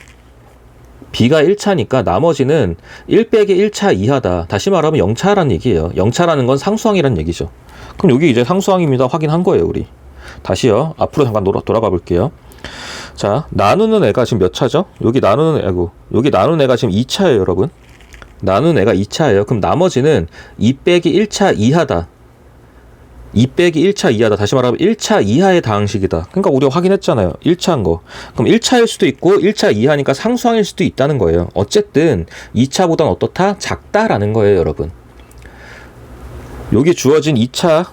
B가 1차니까 나머지는 1 빼기 1차 이하다. 다시 말하면 0차라는 얘기예요. 0차라는 건 상수항이라는 얘기죠. 그럼 여기 이제 상수항입니다. 확인한 거예요, 우리. 다시요. 앞으로 잠깐 돌아가 볼게요. 자, 나누는 애가 지금 몇 차죠? 여기 나누는 애가 지금 2차예요, 여러분. 나누는 애가 2차예요. 그럼 나머지는 2 빼기 1차 이하다. 2 빼기 1차 이하다. 다시 말하면 1차 이하의 다항식이다. 그러니까 우리가 확인했잖아요. 1차인 거. 그럼 1차일 수도 있고 1차 이하니까 상수항일 수도 있다는 거예요. 어쨌든 2차보단 어떻다? 작다라는 거예요, 여러분. 여기 주어진 2차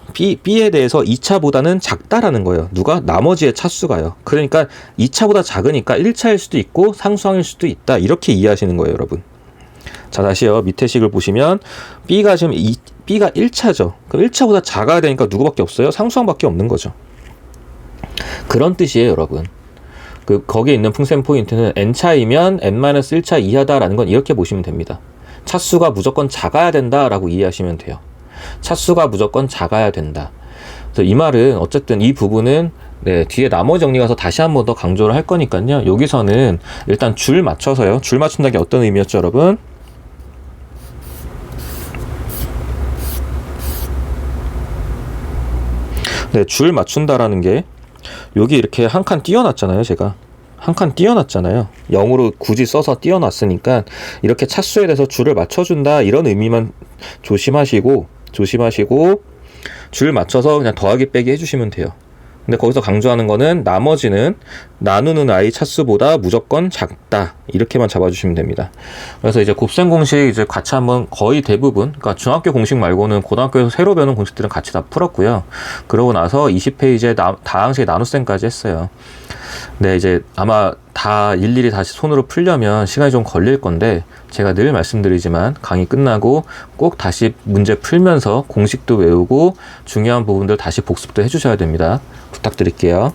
B에 대해서 2차보다는 작다라는 거예요. 누가? 나머지의 차수가요. 그러니까 2차보다 작으니까 1차일 수도 있고 상수항일 수도 있다. 이렇게 이해하시는 거예요, 여러분. 자, 다시요. 밑에 식을 보시면 B가 지금 B가 1차죠. 그럼 1차보다 작아야 되니까 누구밖에 없어요? 상수항밖에 없는 거죠. 그런 뜻이에요, 여러분. 거기에 있는 풍셈 포인트는 n차이면 n-1차 이하다라는 건 이렇게 보시면 됩니다. 차수가 무조건 작아야 된다라고 이해하시면 돼요. 차수가 무조건 작아야 된다. 그래서 이 말은 어쨌든 이 부분은 뒤에 나머지 정리 가서 다시 한 번 더 강조를 할 거니까요. 여기서는 일단 줄 맞춰서요. 줄 맞춘다는 게 어떤 의미였죠, 여러분? 네, 줄 맞춘다라는 게 여기 이렇게 한 칸 띄워놨잖아요. 제가 한 칸 띄워놨잖아요. 0으로 굳이 써서 띄워놨으니까 이렇게 차수에 대해서 줄을 맞춰준다 이런 의미만 조심하시고 줄 맞춰서 그냥 더하기 빼기 해주시면 돼요. 근데 거기서 강조하는 거는 나머지는 나누는 아이 차수보다 무조건 작다. 이렇게만 잡아주시면 됩니다. 그래서 이제 곱셈 공식 이제 같이 한번 거의 대부분, 그러니까 중학교 공식 말고는 고등학교에서 새로 배우는 공식들은 같이 다 풀었고요. 그러고 나서 20페이지에 다항식 나눗셈까지 했어요. 네, 이제 아마 다 일일이 다시 손으로 풀려면 시간이 좀 걸릴 건데 제가 늘 말씀드리지만 강의 끝나고 꼭 다시 문제 풀면서 공식도 외우고 중요한 부분들 다시 복습도 해주셔야 됩니다. 부탁드릴게요.